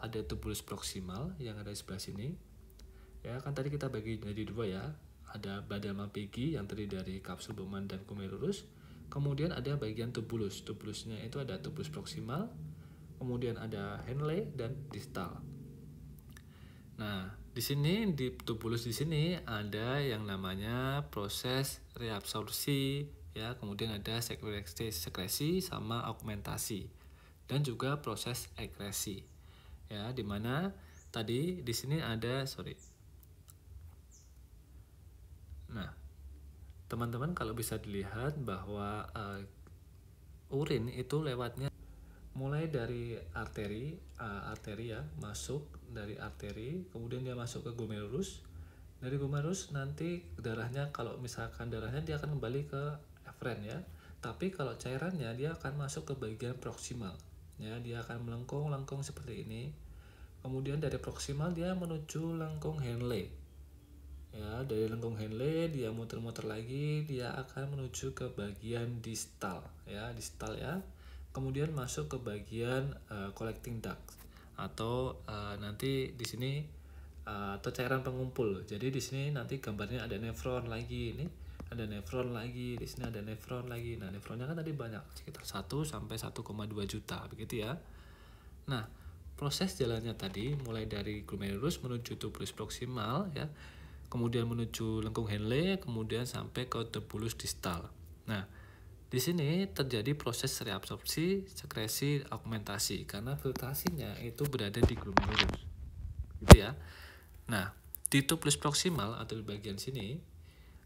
Speaker 1: 3, ada tubulus proksimal yang ada di sebelah sini. Ya, kan tadi kita bagi jadi 2 ya. Ada badan Malpighi yang terdiri dari kapsul Bowman dan glomerulus. Kemudian ada bagian tubulus. Tubulusnya itu ada tubulus proksimal, kemudian ada Henle dan distal. Nah, di sini di tubulus di sini ada yang namanya proses reabsorpsi, ya, kemudian ada sekresi sama augmentasi, dan juga proses ekresi, ya, dimana tadi di sini ada Nah, teman-teman kalau bisa dilihat bahwa urin itu lewatnya mulai dari arteri ya, masuk dari arteri, kemudian dia masuk ke glomerulus. Dari glomerulus nanti darahnya, kalau misalkan darahnya dia akan kembali ke efren ya. Tapi kalau cairannya dia akan masuk ke bagian proksimal. Ya, dia akan melengkung seperti ini. Kemudian dari proksimal dia menuju lengkung Henle. Ya, dari lengkung Henle dia muter-muter lagi, dia akan menuju ke bagian distal ya, Kemudian masuk ke bagian collecting duct atau nanti di sini atau cairan pengumpul. Jadi di sini nanti gambarnya ada nefron lagi, ini ada nefron lagi, di sini ada nefron lagi. Nah, nefronnya kan tadi banyak, sekitar 1 sampai 1,2 juta begitu ya. Nah, proses jalannya tadi mulai dari glomerulus menuju tubulus proksimal ya, kemudian menuju lengkung Henle, kemudian sampai ke tubulus distal. Nah, di sini terjadi proses reabsorpsi, sekresi, augmentasi karena filtrasinya itu berada di glomerulus. Gitu ya. Nah, Di tubulus proksimal atau di bagian sini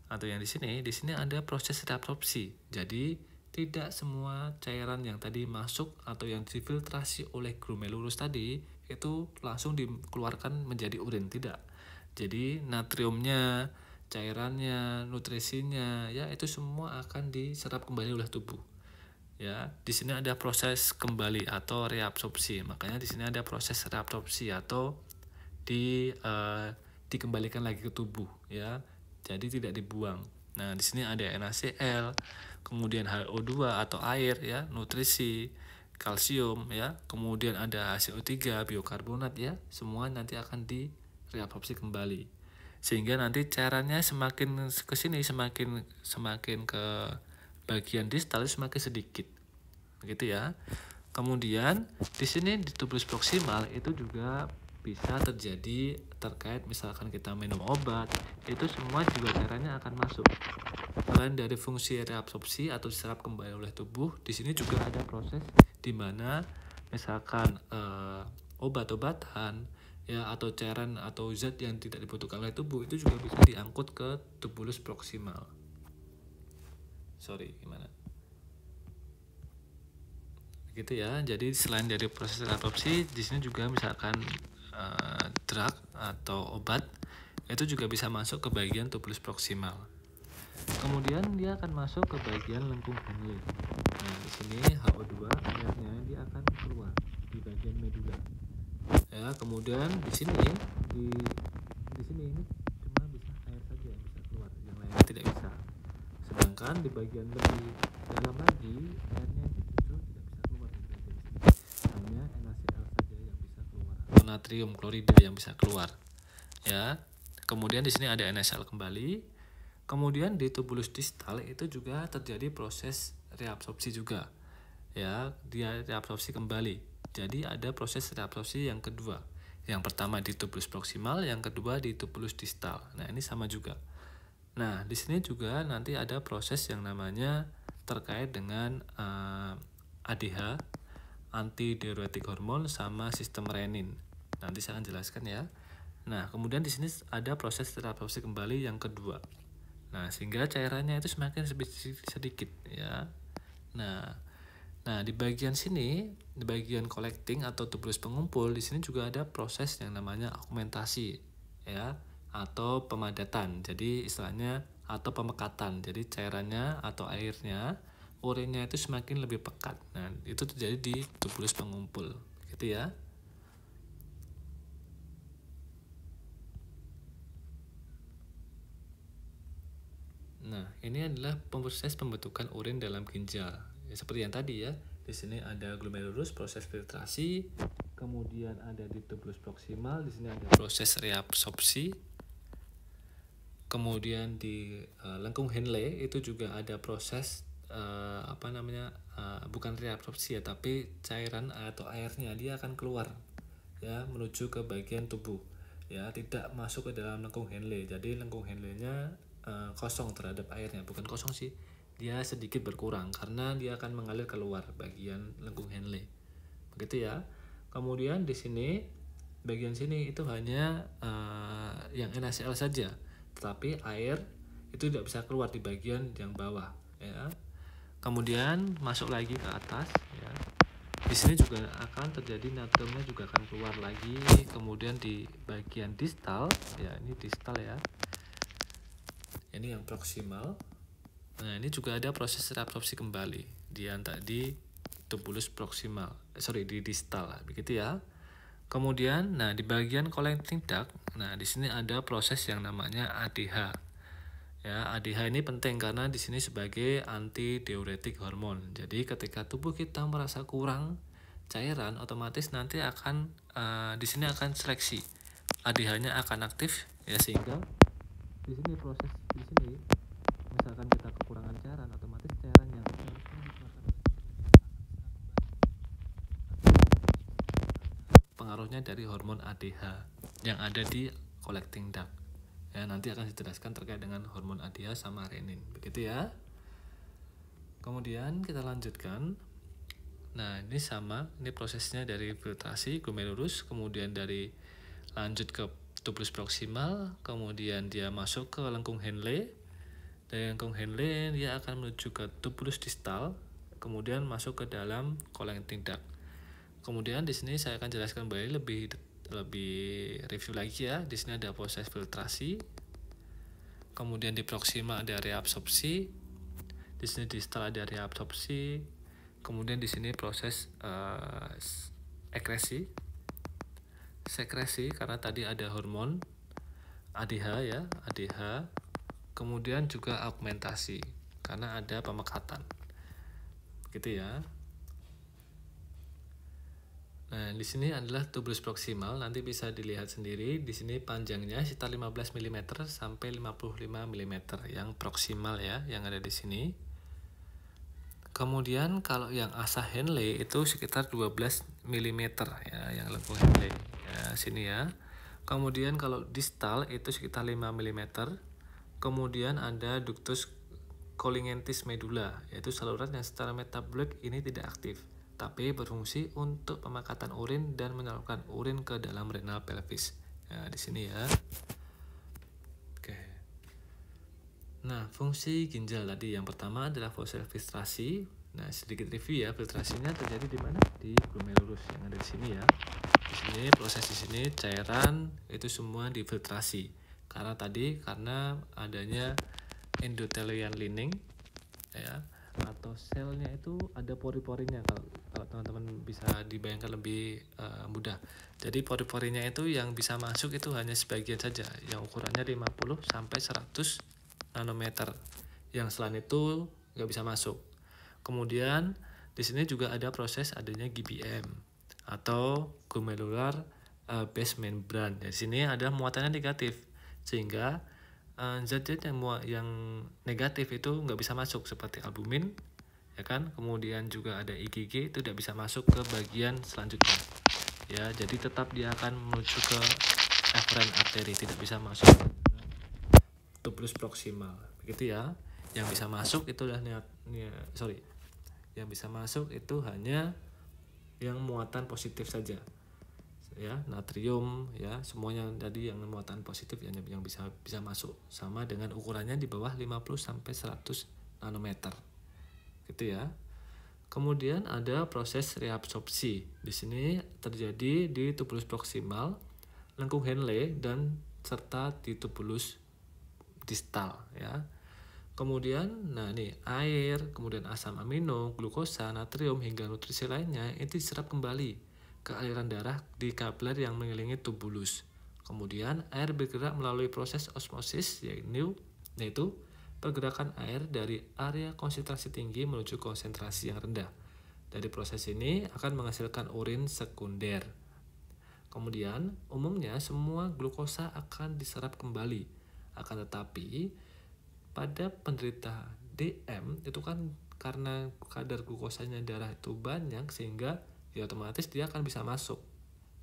Speaker 1: atau yang di sini ada proses reabsorpsi. Jadi tidak semua cairan yang tadi masuk atau yang difiltrasi oleh glomerulus tadi itu langsung dikeluarkan menjadi urin, tidak. Jadi natriumnya, cairannya, nutrisinya, ya itu semua akan diserap kembali oleh tubuh. Ya, di sini ada proses kembali atau reabsorpsi. Makanya di sini ada proses reabsorpsi atau dikembalikan lagi ke tubuh, ya. Jadi tidak dibuang. Nah, di sini ada NaCl, kemudian HO2 atau air, ya, nutrisi, kalsium, ya, kemudian ada CO3, biokarbonat, ya, semua nanti akan direabsorpsi kembali. Sehingga nanti cairannya semakin ke sini, semakin ke bagian distal semakin sedikit, begitu ya. Kemudian di sini di tubulus proksimal itu juga bisa terjadi terkait misalkan kita minum obat, itu semua juga cairannya akan masuk. Selain dari fungsi reabsorpsi atau diserap kembali oleh tubuh, di sini juga ada proses di mana misalkan obat-obatan, ya, atau cairan atau zat yang tidak dibutuhkan oleh tubuh itu juga bisa diangkut ke tubulus proksimal. Gitu ya. Jadi selain dari proses reabsorpsi, di sini juga misalkan drug atau obat itu juga bisa masuk ke bagian tubulus proksimal. Kemudian dia akan masuk ke bagian lengkung Henle. Nah, di sini HO2 airnya dia akan keluar di bagian medula. Ya, kemudian di sini ini cuma bisa air saja yang bisa keluar, yang lainnya tidak bisa. Sedangkan di bagian lebih dalam lagi airnya justru tidak bisa keluar di bagian sini. Hanya NaCl saja yang bisa keluar atau natrium klorida yang bisa keluar. Ya. Kemudian di sini ada NaCl kembali. Kemudian di tubulus distal itu juga terjadi proses reabsorpsi juga. Ya, dia reabsorpsi kembali. Jadi ada proses reabsorpsi yang kedua. Yang pertama di tubulus proksimal, yang kedua di tubulus distal. Nah, ini sama juga. Nah, di sini juga nanti ada proses yang namanya terkait dengan ADH, antidiuretik hormon, sama sistem renin. Nanti saya akan jelaskan ya. Nah, kemudian di sini ada proses reabsorpsi kembali yang kedua. Nah, sehingga cairannya itu semakin sedikit, ya. Nah, di bagian sini, di bagian collecting atau tubulus pengumpul, di sini juga ada proses yang namanya augmentasi, ya, atau pemadatan. Jadi istilahnya atau pemekatan. Jadi cairannya atau airnya, urinnya itu semakin lebih pekat. Nah, itu terjadi di tubulus pengumpul, gitu ya. Nah, ini adalah proses pembentukan urin dalam ginjal. Ya, seperti yang tadi ya. Di sini ada glomerulus, proses filtrasi, kemudian ada di tubulus proksimal, di sini ada proses reabsorpsi. Kemudian di lengkung Henle itu juga ada proses bukan reabsorpsi ya, tapi cairan atau airnya dia akan keluar, ya, menuju ke bagian tubuh, ya, tidak masuk ke dalam lengkung Henle. Jadi lengkung Henle-nya kosong terhadap airnya, bukan kosong sih, dia sedikit berkurang karena dia akan mengalir keluar bagian lengkung Henle, begitu ya. Kemudian di sini bagian sini itu hanya yang NaCl saja, tetapi air itu tidak bisa keluar di bagian yang bawah, ya. Kemudian masuk lagi ke atas, ya. Di sini juga akan terjadi natriumnya juga akan keluar lagi. Kemudian di bagian distal, ya, ini distal ya. Ini yang proksimal. Nah, ini juga ada proses reabsorpsi kembali di tubulus proksimal. Di distal, begitu ya. Kemudian, nah, di bagian collecting duct, nah, di sini ada proses yang namanya ADH. Ya, ADH ini penting karena di sini sebagai antidiuretik hormon. Jadi ketika tubuh kita merasa kurang cairan, otomatis nanti akan di sini akan seleksi. ADH-nya akan aktif, ya, sehingga di sini proses di sini misalkan kita kekurangan cairan, otomatis cairan yang pengaruhnya dari hormon ADH yang ada di collecting duct. Ya, nanti akan dijelaskan terkait dengan hormon ADH sama renin, begitu ya. Kemudian kita lanjutkan. Nah, ini sama, ini prosesnya dari filtrasi glomerulus, kemudian dari lanjut ke tubulus proksimal, kemudian dia masuk ke lengkung Henle. Dari lengkung Henle dia akan menuju ke tubulus distal, kemudian masuk ke dalam collecting duct. Kemudian di sini saya akan jelaskan kembali lebih review lagi ya. Di sini ada proses filtrasi. Kemudian di proksima ada reabsorpsi. Di sini distal ada reabsorpsi. Kemudian di sini proses sekresi karena tadi ada hormon ADH ya, ADH. Kemudian juga augmentasi karena ada pemekatan. Gitu ya. Nah, di sini adalah tubulus proksimal, nanti bisa dilihat sendiri. Di sini panjangnya sekitar 15 mm sampai 55 mm yang proksimal ya, yang ada di sini. Kemudian kalau yang asa Henle itu sekitar 12 mm ya, yang lengkung Henle. Ya, sini ya. Kemudian kalau distal itu sekitar 5 mm. Kemudian ada ductus cholingentis medulla, yaitu saluran yang secara metabolik ini tidak aktif, tapi berfungsi untuk pemakatan urin dan menyalurkan urin ke dalam renal pelvis. Nah, di sini ya. Oke. Nah, fungsi ginjal tadi yang pertama adalah fungsi filtrasi. Nah, sedikit review ya, filtrasinya terjadi di mana? Di glomerulus yang ada di sini ya. Di sini proses di sini cairan itu semua difiltrasi. Karena adanya endothelial lining ya, atau selnya itu ada pori-porinya. Kalau teman-teman bisa dibayangkan lebih mudah. Jadi pori-porinya itu yang bisa masuk itu hanya sebagian saja, yang ukurannya 50 sampai 100 nanometer. Yang selain itu nggak bisa masuk. Kemudian di sini juga ada proses adanya GBM atau glomerular base membrane. Di sini ada muatannya negatif, sehingga zat-zat yang negatif itu nggak bisa masuk seperti albumin, ya kan. Kemudian juga ada IgG itu tidak bisa masuk ke bagian selanjutnya, ya. Jadi tetap dia akan menuju ke efferent artery, tidak bisa masuk tubulus proksimal, begitu ya. Yang bisa masuk itu yang bisa masuk itu hanya yang muatan positif saja. Ya, natrium ya, semuanya tadi yang muatan positif yang bisa masuk, sama dengan ukurannya di bawah 50 sampai 100 nanometer. Gitu ya. Kemudian ada proses reabsorpsi. Di sini terjadi di tubulus proksimal, lengkung Henle dan serta di tubulus distal ya. Kemudian air, kemudian asam amino, glukosa, natrium hingga nutrisi lainnya itu diserap kembali ke aliran darah di kapler yang mengelilingi tubulus. Kemudian air bergerak melalui proses osmosis, yaitu pergerakan air dari area konsentrasi tinggi menuju konsentrasi yang rendah. Dari proses ini akan menghasilkan urin sekunder. Kemudian umumnya semua glukosa akan diserap kembali. Akan tetapi pada penderita DM itu kan karena kadar glukosanya darah itu banyak, sehingga ya otomatis dia akan bisa masuk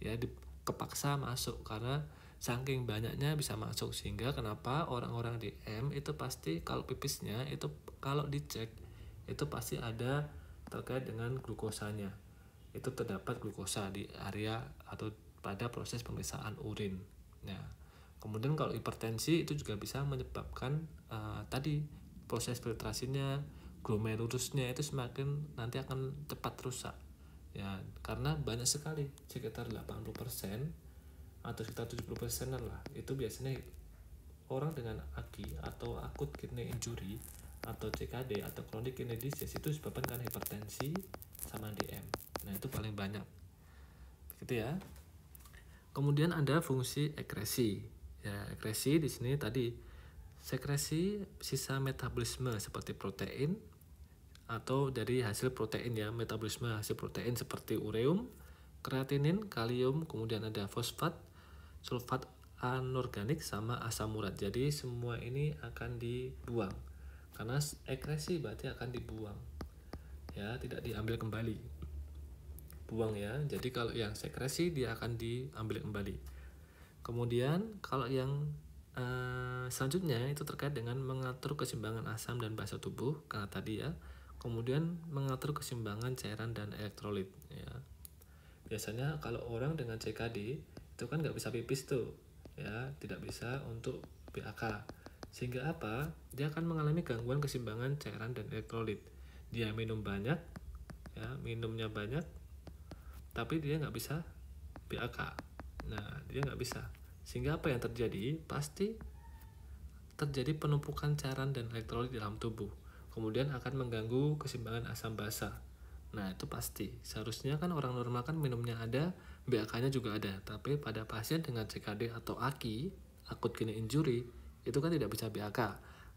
Speaker 1: ya, kepaksa masuk karena saking banyaknya bisa masuk. Sehingga kenapa orang-orang DM itu pasti kalau pipisnya itu kalau dicek itu pasti ada terkait dengan glukosanya, itu terdapat glukosa di area atau pada proses pemeriksaan urin. Nah, kemudian kalau hipertensi itu juga bisa menyebabkan tadi proses filtrasinya, glomerulusnya itu semakin nanti akan cepat rusak ya, karena banyak sekali, sekitar 80% atau sekitar 70% lah itu biasanya orang dengan AKI atau akut kidney injury atau CKD atau chronic kidney disease itu disebabkan karena hipertensi sama DM. Nah, itu paling banyak gitu ya. Kemudian ada fungsi ekresi ya. Ekresi di sini tadi sekresi sisa metabolisme seperti protein atau dari hasil protein ya, metabolisme hasil protein seperti ureum, kreatinin, kalium, kemudian ada fosfat, sulfat anorganik sama asam urat. Jadi semua ini akan dibuang karena ekresi berarti akan dibuang ya, tidak diambil kembali, buang ya. Jadi kalau yang sekresi dia akan diambil kembali. Kemudian kalau yang selanjutnya itu terkait dengan mengatur keseimbangan asam dan basa tubuh karena tadi ya. Kemudian mengatur keseimbangan cairan dan elektrolit ya. Biasanya kalau orang dengan CKD itu kan nggak bisa pipis tuh ya, tidak bisa untuk BAK. Sehingga apa? Dia akan mengalami gangguan keseimbangan cairan dan elektrolit. Dia minum banyak, ya, minumnya banyak, tapi dia nggak bisa BAK. Nah, dia nggak bisa. Sehingga apa yang terjadi? Pasti terjadi penumpukan cairan dan elektrolit dalam tubuh. Kemudian akan mengganggu keseimbangan asam basa. Nah, itu pasti. Seharusnya kan orang normal kan minumnya ada, BAK-nya juga ada. Tapi pada pasien dengan CKD atau AKI, acute kidney injury, itu kan tidak bisa BAK.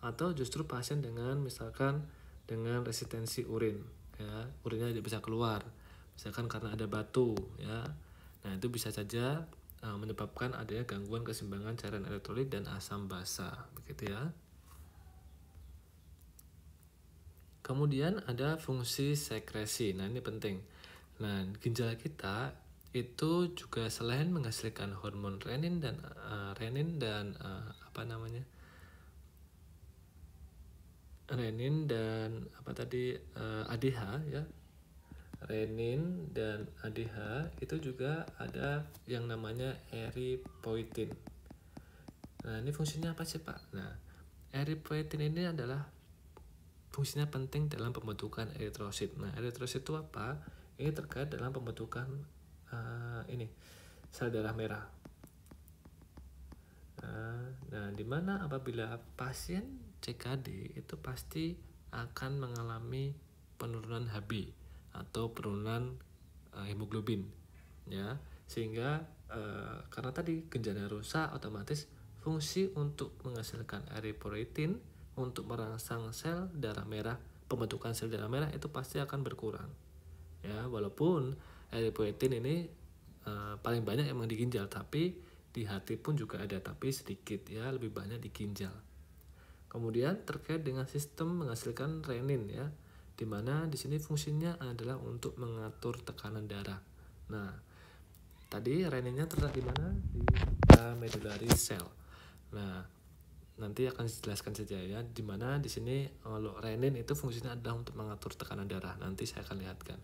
Speaker 1: Atau justru pasien dengan misalkan dengan resistensi urin, ya, urinnya tidak bisa keluar. Misalkan karena ada batu, ya. Nah, itu bisa saja menyebabkan adanya gangguan keseimbangan cairan elektrolit dan asam basa, begitu ya. Kemudian ada fungsi sekresi. Nah, ini penting. Nah, ginjal kita itu juga selain menghasilkan hormon renin dan ADH, ya. Renin dan ADH itu juga ada yang namanya eripoetin. Nah, ini fungsinya apa sih, Pak? Nah, eripoetin ini adalah fungsinya penting dalam pembentukan eritrosit. Nah, eritrosit itu apa? Ini terkait dalam pembentukan sel darah merah. Nah, dimana apabila pasien CKD itu pasti akan mengalami penurunan Hb atau penurunan hemoglobin, ya, sehingga karena tadi ginjalnya rusak, otomatis fungsi untuk menghasilkan eritropoietin untuk merangsang sel darah merah, pembentukan sel darah merah itu pasti akan berkurang, ya, walaupun eritropoietin ini paling banyak emang di ginjal, tapi di hati pun juga ada, tapi sedikit, ya, lebih banyak di ginjal. Kemudian terkait dengan sistem menghasilkan renin, ya, dimana di sini fungsinya adalah untuk mengatur tekanan darah. Nah, tadi reninnya terletak di mana? Di medullary cell. Nah, nanti akan dijelaskan saja, ya, dimana di sini kalau renin itu fungsinya adalah untuk mengatur tekanan darah. Nanti saya akan lihatkan.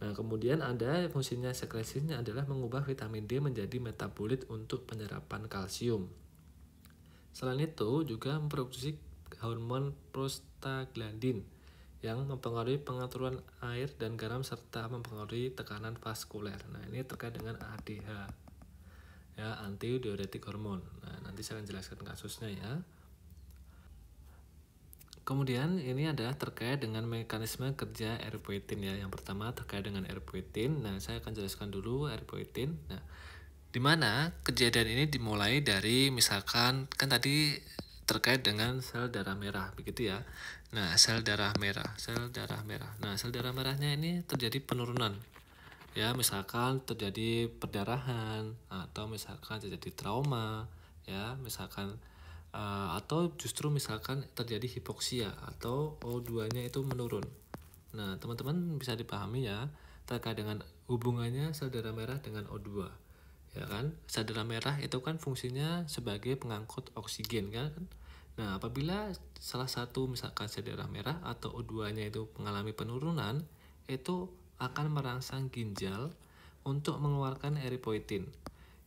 Speaker 1: Nah, kemudian ada fungsinya sekresinya adalah mengubah vitamin D menjadi metabolit untuk penyerapan kalsium. Selain itu juga memproduksi hormon prostaglandin yang mempengaruhi pengaturan air dan garam serta mempengaruhi tekanan vaskuler. Nah, ini terkait dengan ADH, ya, antidiuretik hormon. Nah, nanti saya akan jelaskan kasusnya, ya. Kemudian ini adalah terkait dengan mekanisme kerja eritropoietin, ya. Yang pertama terkait dengan eritropoietin. Nah, saya akan jelaskan dulu eritropoietin. Nah, di mana kejadian ini dimulai dari misalkan kan tadi terkait dengan sel darah merah, begitu ya. Nah, sel darah merah. Nah, sel darah merahnya ini terjadi penurunan, ya, misalkan terjadi perdarahan atau misalkan terjadi trauma, ya, misalkan atau justru misalkan terjadi hipoksia atau O2-nya itu menurun. Nah, teman-teman bisa dipahami, ya, terkait dengan hubungannya sel darah merah dengan O2. Ya kan, sel darah merah itu kan fungsinya sebagai pengangkut oksigen, kan. Nah, apabila salah satu misalkan sel darah merah atau O2-nya itu mengalami penurunan, itu akan merangsang ginjal untuk mengeluarkan eritropoietin,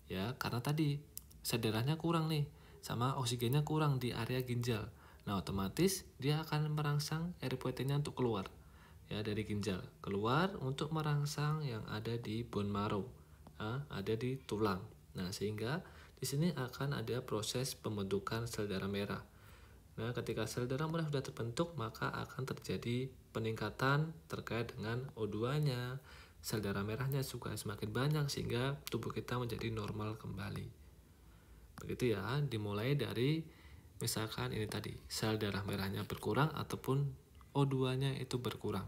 Speaker 1: ya, karena tadi sel darahnya kurang nih, sama oksigennya kurang di area ginjal. Nah, otomatis dia akan merangsang eritropoietinnya untuk keluar, ya, dari ginjal, keluar untuk merangsang yang ada di bone marrow, ada di tulang. Nah, sehingga di sini akan ada proses pembentukan sel darah merah. Nah, ketika sel darah merah sudah terbentuk, maka akan terjadi peningkatan terkait dengan O2-nya, sel darah merahnya juga semakin banyak sehingga tubuh kita menjadi normal kembali. Begitu, ya, dimulai dari misalkan ini tadi sel darah merahnya berkurang ataupun O2-nya itu berkurang.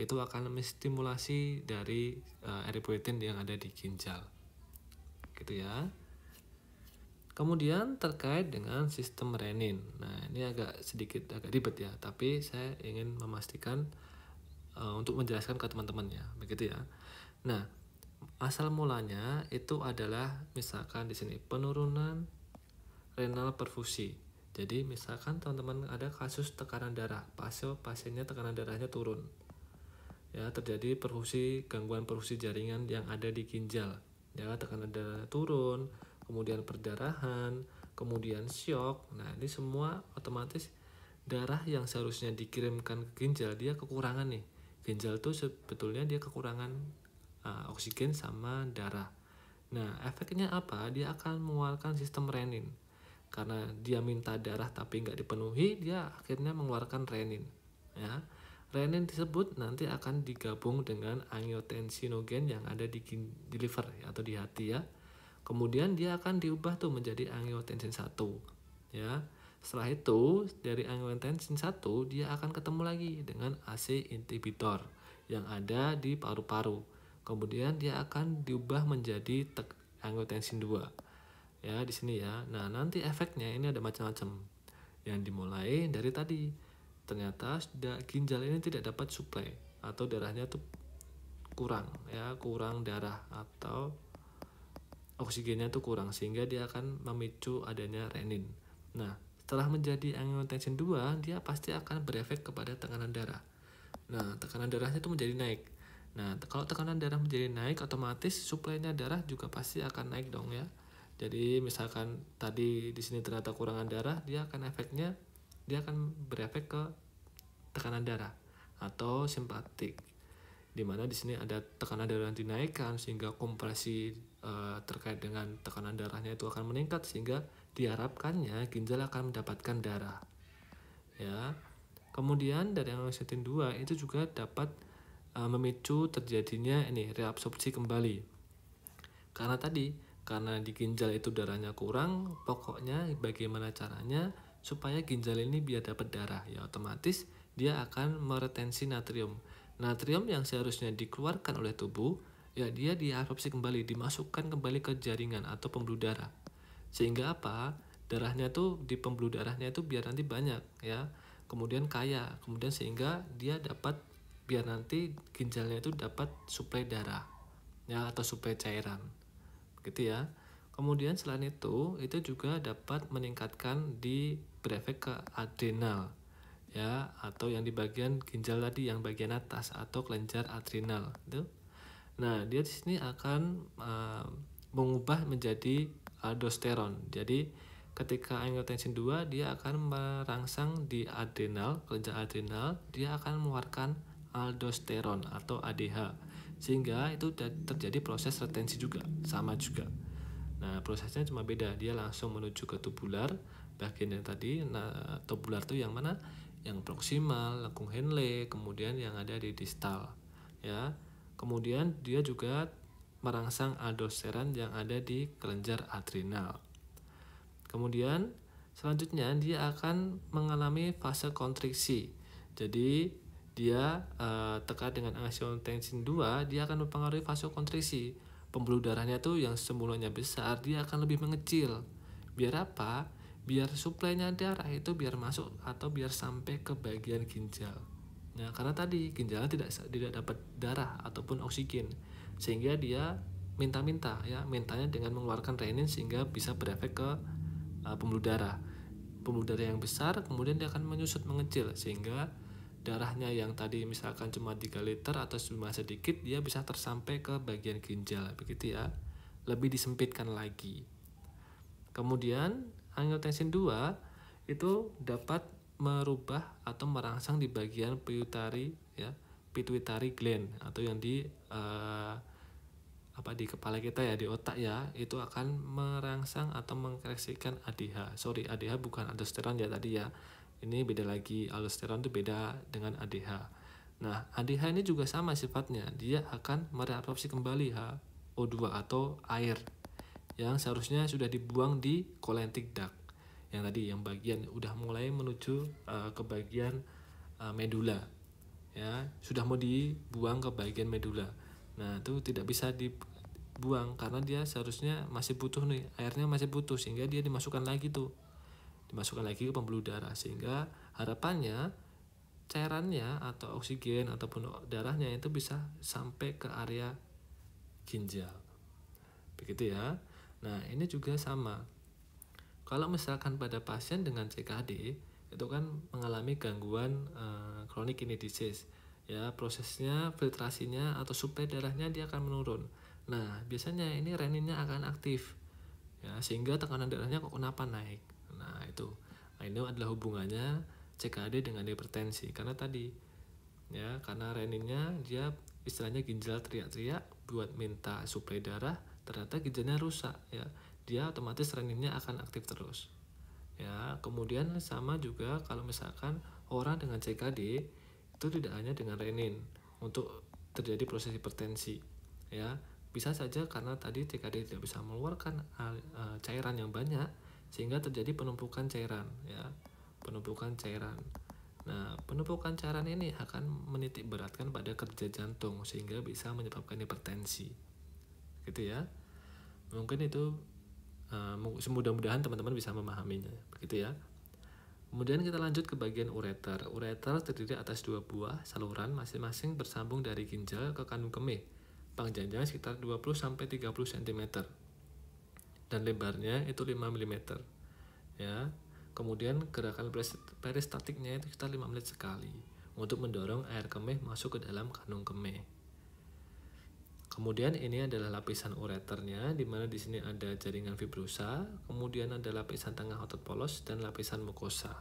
Speaker 1: Itu akan menstimulasi dari eritropoietin yang ada di ginjal. Gitu, ya. Kemudian terkait dengan sistem renin. Nah, ini agak ribet, ya, tapi saya ingin memastikan untuk menjelaskan ke teman-teman, ya, begitu, ya. Nah, asal mulanya itu adalah misalkan di sini penurunan renal perfusi. Jadi misalkan teman-teman ada kasus tekanan darah, pasiennya tekanan darahnya turun, ya, terjadi gangguan perfusi jaringan yang ada di ginjal, ya, tekanan darah turun, kemudian perdarahan, kemudian syok. Nah, ini semua otomatis darah yang seharusnya dikirimkan ke ginjal dia kekurangan nih. Ginjal tuh sebetulnya dia kekurangan oksigen sama darah. Nah, efeknya apa? Dia akan mengeluarkan sistem renin. Karena dia minta darah tapi nggak dipenuhi, dia akhirnya mengeluarkan renin. Ya, renin tersebut nanti akan digabung dengan angiotensinogen yang ada di liver ya, atau di hati ya. Kemudian dia akan diubah tuh menjadi angiotensin 1. Ya. Setelah itu dari angiotensin 1 dia akan ketemu lagi dengan AC inhibitor yang ada di paru-paru. Kemudian dia akan diubah menjadi angiotensin 2. Ya, di sini ya. Nah, nanti efeknya ini ada macam-macam. Yang dimulai dari tadi. Ternyata ginjal ini tidak dapat suplai atau darahnya tuh kurang ya, kurang darah atau oksigennya tuh kurang sehingga dia akan memicu adanya renin. Nah, setelah menjadi angiotensin 2, dia pasti akan berefek kepada tekanan darah. Nah, tekanan darahnya itu menjadi naik. Nah, kalau tekanan darah menjadi naik, otomatis suplainya darah juga pasti akan naik dong ya. Jadi misalkan tadi di sini ternyata kurangan darah, dia akan berefek ke tekanan darah atau simpatik. Dimana di sini ada tekanan darah yang dinaikkan sehingga kompresi terkait dengan tekanan darahnya itu akan meningkat sehingga diharapkannya ginjal akan mendapatkan darah. Ya. Kemudian dari angiotensin 2 itu juga dapat memicu terjadinya reabsorpsi kembali. Karena di ginjal itu darahnya kurang, pokoknya bagaimana caranya supaya ginjal ini biar dapat darah, ya otomatis dia akan meretensi natrium. Natrium yang seharusnya dikeluarkan oleh tubuh, ya dia diabsorpsi kembali, dimasukkan kembali ke jaringan atau pembuluh darah. Sehingga apa? Darahnya tuh di pembuluh darahnya itu biar nanti banyak ya. Kemudian kaya, kemudian sehingga dia dapat biar nanti ginjalnya itu dapat suplai darah ya atau suplai cairan. Gitu ya. Kemudian selain itu juga dapat meningkatkan berefek ke adrenal ya, atau yang di bagian ginjal tadi yang bagian atas atau kelenjar adrenal itu. Nah, dia di sini akan mengubah menjadi aldosteron. Jadi ketika angiotensin 2 dia akan merangsang di adrenal, kelenjar adrenal, dia akan mengeluarkan aldosteron atau ADH. Sehingga itu terjadi proses retensi juga, sama juga. Nah, prosesnya cuma beda, dia langsung menuju ke tubular, bagian yang tadi. Nah, tubular itu yang mana? Yang proksimal, lengkung Henle, kemudian yang ada di distal. Ya. Kemudian dia juga merangsang aldosteron yang ada di kelenjar adrenal. Kemudian selanjutnya dia akan mengalami fase kontriksi. Jadi dia terkait dengan angiotensin 2 dia akan mempengaruhi fase kontriksi. Pembuluh darahnya tuh yang semulanya besar dia akan lebih mengecil. Biar apa? Biar suplainya darah itu biar masuk atau biar sampai ke bagian ginjal. Nah, karena tadi ginjalnya tidak dapat darah ataupun oksigen, sehingga dia mintanya dengan mengeluarkan renin sehingga bisa berefek ke pembuluh darah. Pembuluh darah yang besar kemudian dia akan menyusut mengecil sehingga darahnya yang tadi misalkan cuma 3 liter atau cuma sedikit dia bisa tersampai ke bagian ginjal, begitu ya. Lebih disempitkan lagi. Kemudian angiotensin 2 itu dapat merubah atau merangsang di bagian pituitary ya, pituitary gland atau yang di di kepala kita ya, di otak ya, itu akan merangsang atau mengkoreksikan ADH. ADH bukan aldosteron ya tadi ya. Ini beda lagi, aldosteron itu beda dengan ADH. Nah, ADH ini juga sama sifatnya, dia akan mereabsorpsi kembali O2 atau air yang seharusnya sudah dibuang di cholinergic duct. Yang tadi yang bagian udah mulai menuju ke bagian medula. Ya, sudah mau dibuang ke bagian medula. Nah, itu tidak bisa dibuang karena dia seharusnya masih butuh nih, airnya masih butuh sehingga dia dimasukkan lagi ke pembuluh darah sehingga harapannya cairannya atau oksigen ataupun darahnya itu bisa sampai ke area ginjal. Begitu ya. Nah, ini juga sama. Kalau misalkan pada pasien dengan CKD itu kan mengalami gangguan chronic kidney disease. Ya, prosesnya filtrasinya atau suplai darahnya dia akan menurun. Nah, biasanya ini reninnya akan aktif. ya, sehingga tekanan darahnya kok kenapa naik. Nah itu adalah hubungannya CKD dengan hipertensi, karena tadi ya, karena reninnya dia istilahnya ginjal teriak-teriak buat minta suplai darah, ternyata ginjalnya rusak ya, dia otomatis reninnya akan aktif terus ya. Kemudian sama juga kalau misalkan orang dengan CKD itu tidak hanya dengan renin untuk terjadi proses hipertensi ya, bisa saja karena tadi CKD tidak bisa mengeluarkan cairan yang banyak sehingga terjadi penumpukan cairan ya, penumpukan cairan. Nah, penumpukan cairan ini akan menitik beratkan pada kerja jantung sehingga bisa menyebabkan hipertensi. Gitu ya. Mungkin itu mudah-mudahan teman-teman bisa memahaminya. Begitu ya. Kemudian kita lanjut ke bagian ureter. Ureter terdiri atas 2 buah saluran masing-masing bersambung dari ginjal ke kandung kemih. Panjangnya sekitar 20-30 cm. Dan lebarnya itu 5 mm. Ya. Kemudian gerakan peristatiknya itu sekitar 5 menit sekali untuk mendorong air kemih masuk ke dalam kandung kemih. Kemudian ini adalah lapisan ureternya, di mana di sini ada jaringan fibrosa, kemudian ada lapisan tengah otot polos dan lapisan mukosa.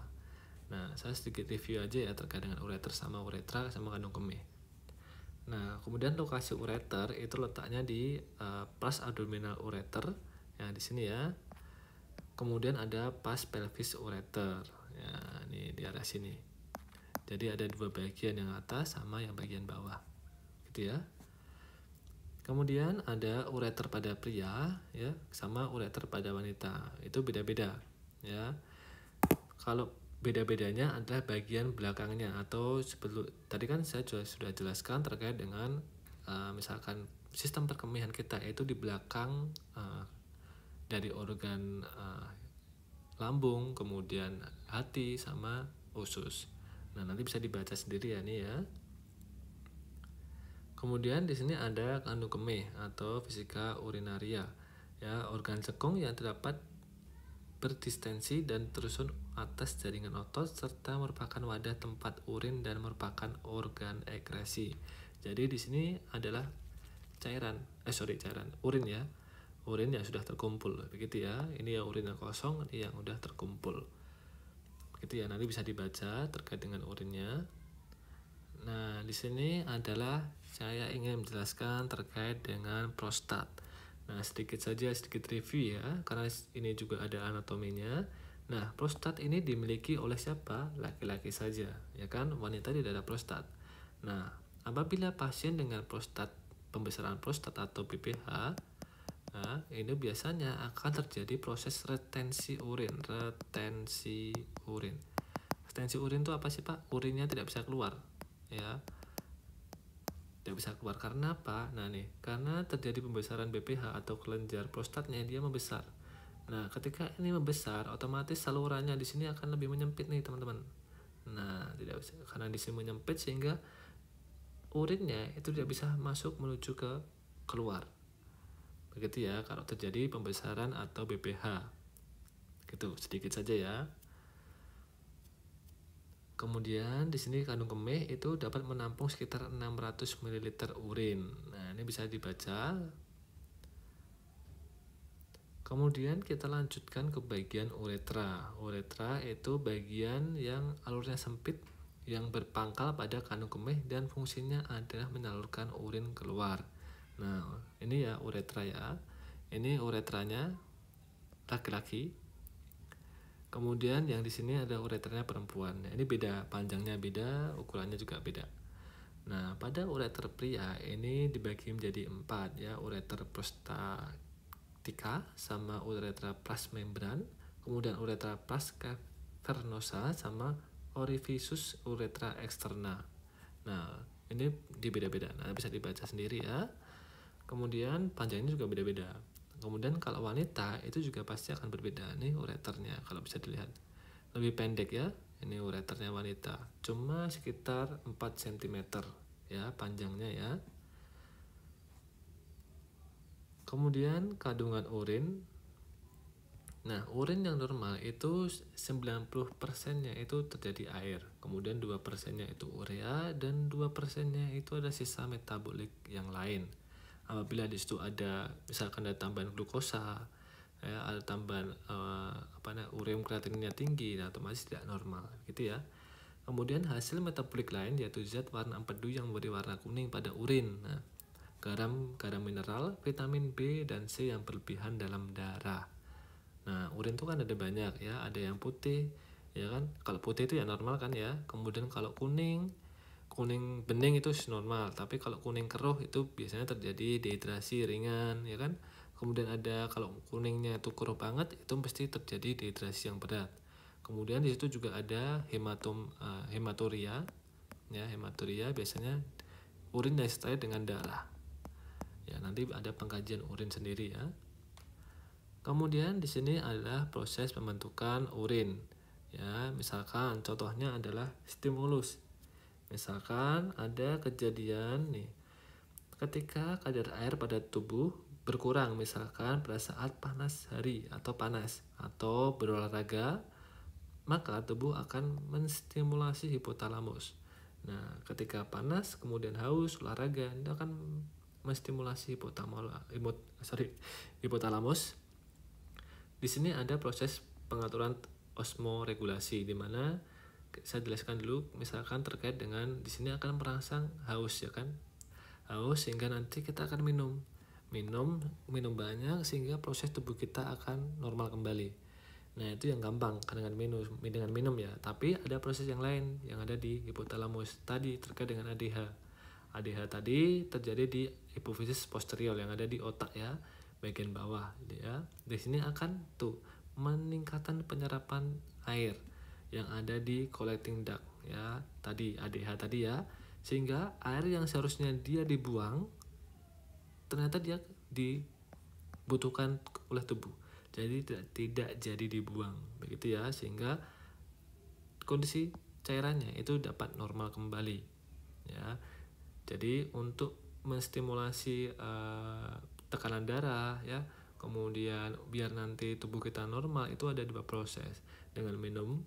Speaker 1: Nah, saya sedikit review aja ya terkait dengan ureter sama uretra sama kandung kemih. Nah, kemudian lokasi ureter itu letaknya di pars abdominal ureter, ya di sini ya. Kemudian ada pars pelvis ureter, ya ini di arah sini. Jadi ada 2 bagian, yang atas sama yang bagian bawah, gitu ya. Kemudian ada ureter pada pria ya sama ureter pada wanita. Itu beda-beda ya. Kalau beda-bedanya adalah bagian belakangnya, atau tadi kan saya sudah jelaskan terkait dengan misalkan sistem perkemihan kita itu di belakang dari organ lambung, kemudian hati sama usus. Nah, nanti bisa dibaca sendiri ya nih ya. Kemudian di sini ada kandung kemih atau vesika urinaria, ya, organ cekung yang terdapat berdistensi dan tersusun atas jaringan otot serta merupakan wadah tempat urin dan merupakan organ ekskresi. Jadi di sini adalah urin ya, urin yang sudah terkumpul, begitu ya. Ini ya urin yang kosong, ini yang udah terkumpul, begitu ya. Nanti bisa dibaca terkait dengan urinnya. Nah, di sini adalah saya ingin menjelaskan terkait dengan prostat. Nah, sedikit review ya, karena ini juga ada anatominya. Nah, prostat ini dimiliki oleh siapa? Laki-laki saja, ya kan? Wanita tidak ada prostat. Nah, apabila pasien dengan pembesaran prostat atau BPH, nah, ini biasanya akan terjadi proses retensi urin. Retensi urin itu apa sih, Pak? Urinnya tidak bisa keluar. Ya, tidak bisa keluar karena apa? Nah nih, karena terjadi pembesaran BPH atau kelenjar prostatnya, dia membesar. Nah, ketika ini membesar, otomatis salurannya di sini akan lebih menyempit nih teman-teman. Nah, tidak bisa, karena di sini menyempit sehingga urinnya itu tidak bisa masuk menuju ke keluar. Begitu ya kalau terjadi pembesaran atau BPH. Gitu, sedikit saja ya. Kemudian di sini kandung kemih itu dapat menampung sekitar 600 ml urin. Nah, ini bisa dibaca. Kemudian kita lanjutkan ke bagian uretra. Uretra itu bagian yang alurnya sempit yang berpangkal pada kandung kemih dan fungsinya adalah menyalurkan urin keluar. Nah, ini ya uretra ya. Ini uretranya laki-laki. Kemudian yang di sini ada ureternya perempuan. Nah, ini beda, panjangnya beda, ukurannya juga beda. Nah, pada ureter pria ini dibagi menjadi 4 ya, ureter prostatica sama ureter pras membran, kemudian ureter pras cavernosa sama orifisus uretra externa. Nah, ini dibeda-beda. Nah, bisa dibaca sendiri ya. Kemudian panjangnya juga beda-beda. Kemudian kalau wanita itu juga pasti akan berbeda nih ureternya, kalau bisa dilihat lebih pendek ya. Ini ureternya wanita cuma sekitar 4 cm ya panjangnya ya. Kemudian kandungan urin. Nah, urin yang normal itu 90%-nya itu terjadi air, kemudian 2%-nya itu urea, dan 2%-nya itu ada sisa metabolik yang lain. Apabila di situ ada misalkan ada tambahan glukosa, ya, ada tambahan ureum kreatininnya tinggi, nah otomatis tidak normal gitu ya. Kemudian hasil metabolik lain yaitu zat warna empedu yang memberi warna kuning pada urin. Nah, garam mineral, vitamin B dan C yang berlebihan dalam darah. Nah, urin itu kan ada banyak ya, ada yang putih, ya kan? Kalau putih itu ya normal kan ya. Kemudian kalau kuning bening itu normal, tapi kalau kuning keruh itu biasanya terjadi dehidrasi ringan, ya kan? Kemudian ada kalau kuningnya itu keruh banget, itu pasti terjadi dehidrasi yang berat. Kemudian di situ juga ada hematuria, ya hematuria biasanya urin disertai dengan darah. Ya nanti ada pengkajian urin sendiri ya. Kemudian di sini adalah proses pembentukan urin. Ya, misalkan contohnya adalah stimulus. Misalkan ada kejadian nih, ketika kadar air pada tubuh berkurang, misalkan pada saat panas hari atau berolahraga, maka tubuh akan menstimulasi hipotalamus. Nah, ketika panas kemudian haus olahraga, itu akan menstimulasi hipotalamus. Di sini ada proses pengaturan osmoregulasi, di mana saya jelaskan dulu, misalkan terkait dengan di sini akan merangsang haus ya kan, haus sehingga nanti kita akan minum banyak sehingga proses tubuh kita akan normal kembali. Nah itu yang gampang dengan minum ya, tapi ada proses yang lain yang ada di hipotalamus tadi terkait dengan ADH tadi terjadi di hipofisis posterior yang ada di otak ya, bagian bawah ya. Di sini akan meningkatkan penyerapan air yang ada di collecting duct ya, tadi ADH tadi ya, sehingga air yang seharusnya dia dibuang ternyata dia dibutuhkan oleh tubuh, jadi tidak jadi dibuang begitu ya, sehingga kondisi cairannya itu dapat normal kembali ya. Jadi untuk menstimulasi tekanan darah ya, kemudian biar nanti tubuh kita normal, itu ada 2 proses, dengan minum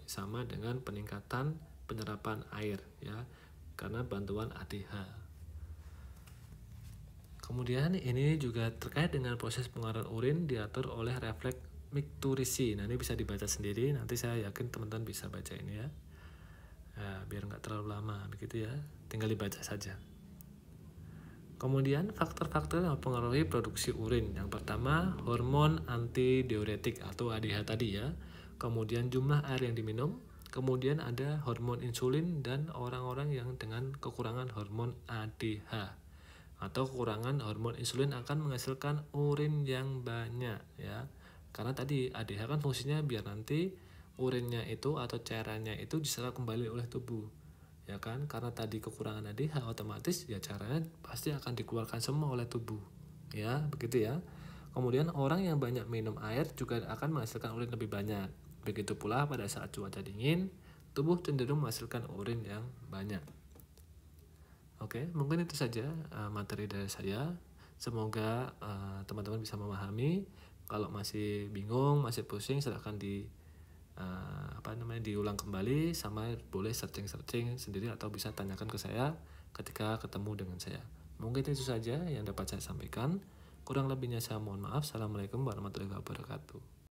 Speaker 1: sama dengan peningkatan penyerapan air ya, karena bantuan ADH. Kemudian ini juga terkait dengan proses pengeluaran urin diatur oleh refleks Micturici. Nah ini bisa dibaca sendiri, nanti saya yakin teman-teman bisa baca ini ya. Nah, biar nggak terlalu lama begitu ya, tinggal dibaca saja. Kemudian faktor-faktor yang mempengaruhi produksi urin. Yang pertama hormon antidiuretik atau ADH tadi ya. Kemudian jumlah air yang diminum. Kemudian ada hormon insulin dan orang-orang yang dengan kekurangan hormon ADH atau kekurangan hormon insulin akan menghasilkan urin yang banyak ya. Karena tadi ADH kan fungsinya biar nanti urinnya itu atau cairannya itu diserap kembali oleh tubuh. Ya kan? Karena tadi kekurangan ADH otomatis ya cairannya pasti akan dikeluarkan semua oleh tubuh. Ya, begitu ya. Kemudian orang yang banyak minum air juga akan menghasilkan urin lebih banyak. Begitu pula pada saat cuaca dingin, tubuh cenderung menghasilkan urin yang banyak. Oke, mungkin itu saja materi dari saya. Semoga teman-teman bisa memahami. Kalau masih bingung, masih pusing, silahkan diulang kembali, sama boleh searching sendiri atau bisa tanyakan ke saya ketika ketemu dengan saya. Mungkin itu saja yang dapat saya sampaikan. Kurang lebihnya saya mohon maaf. Assalamualaikum warahmatullahi wabarakatuh.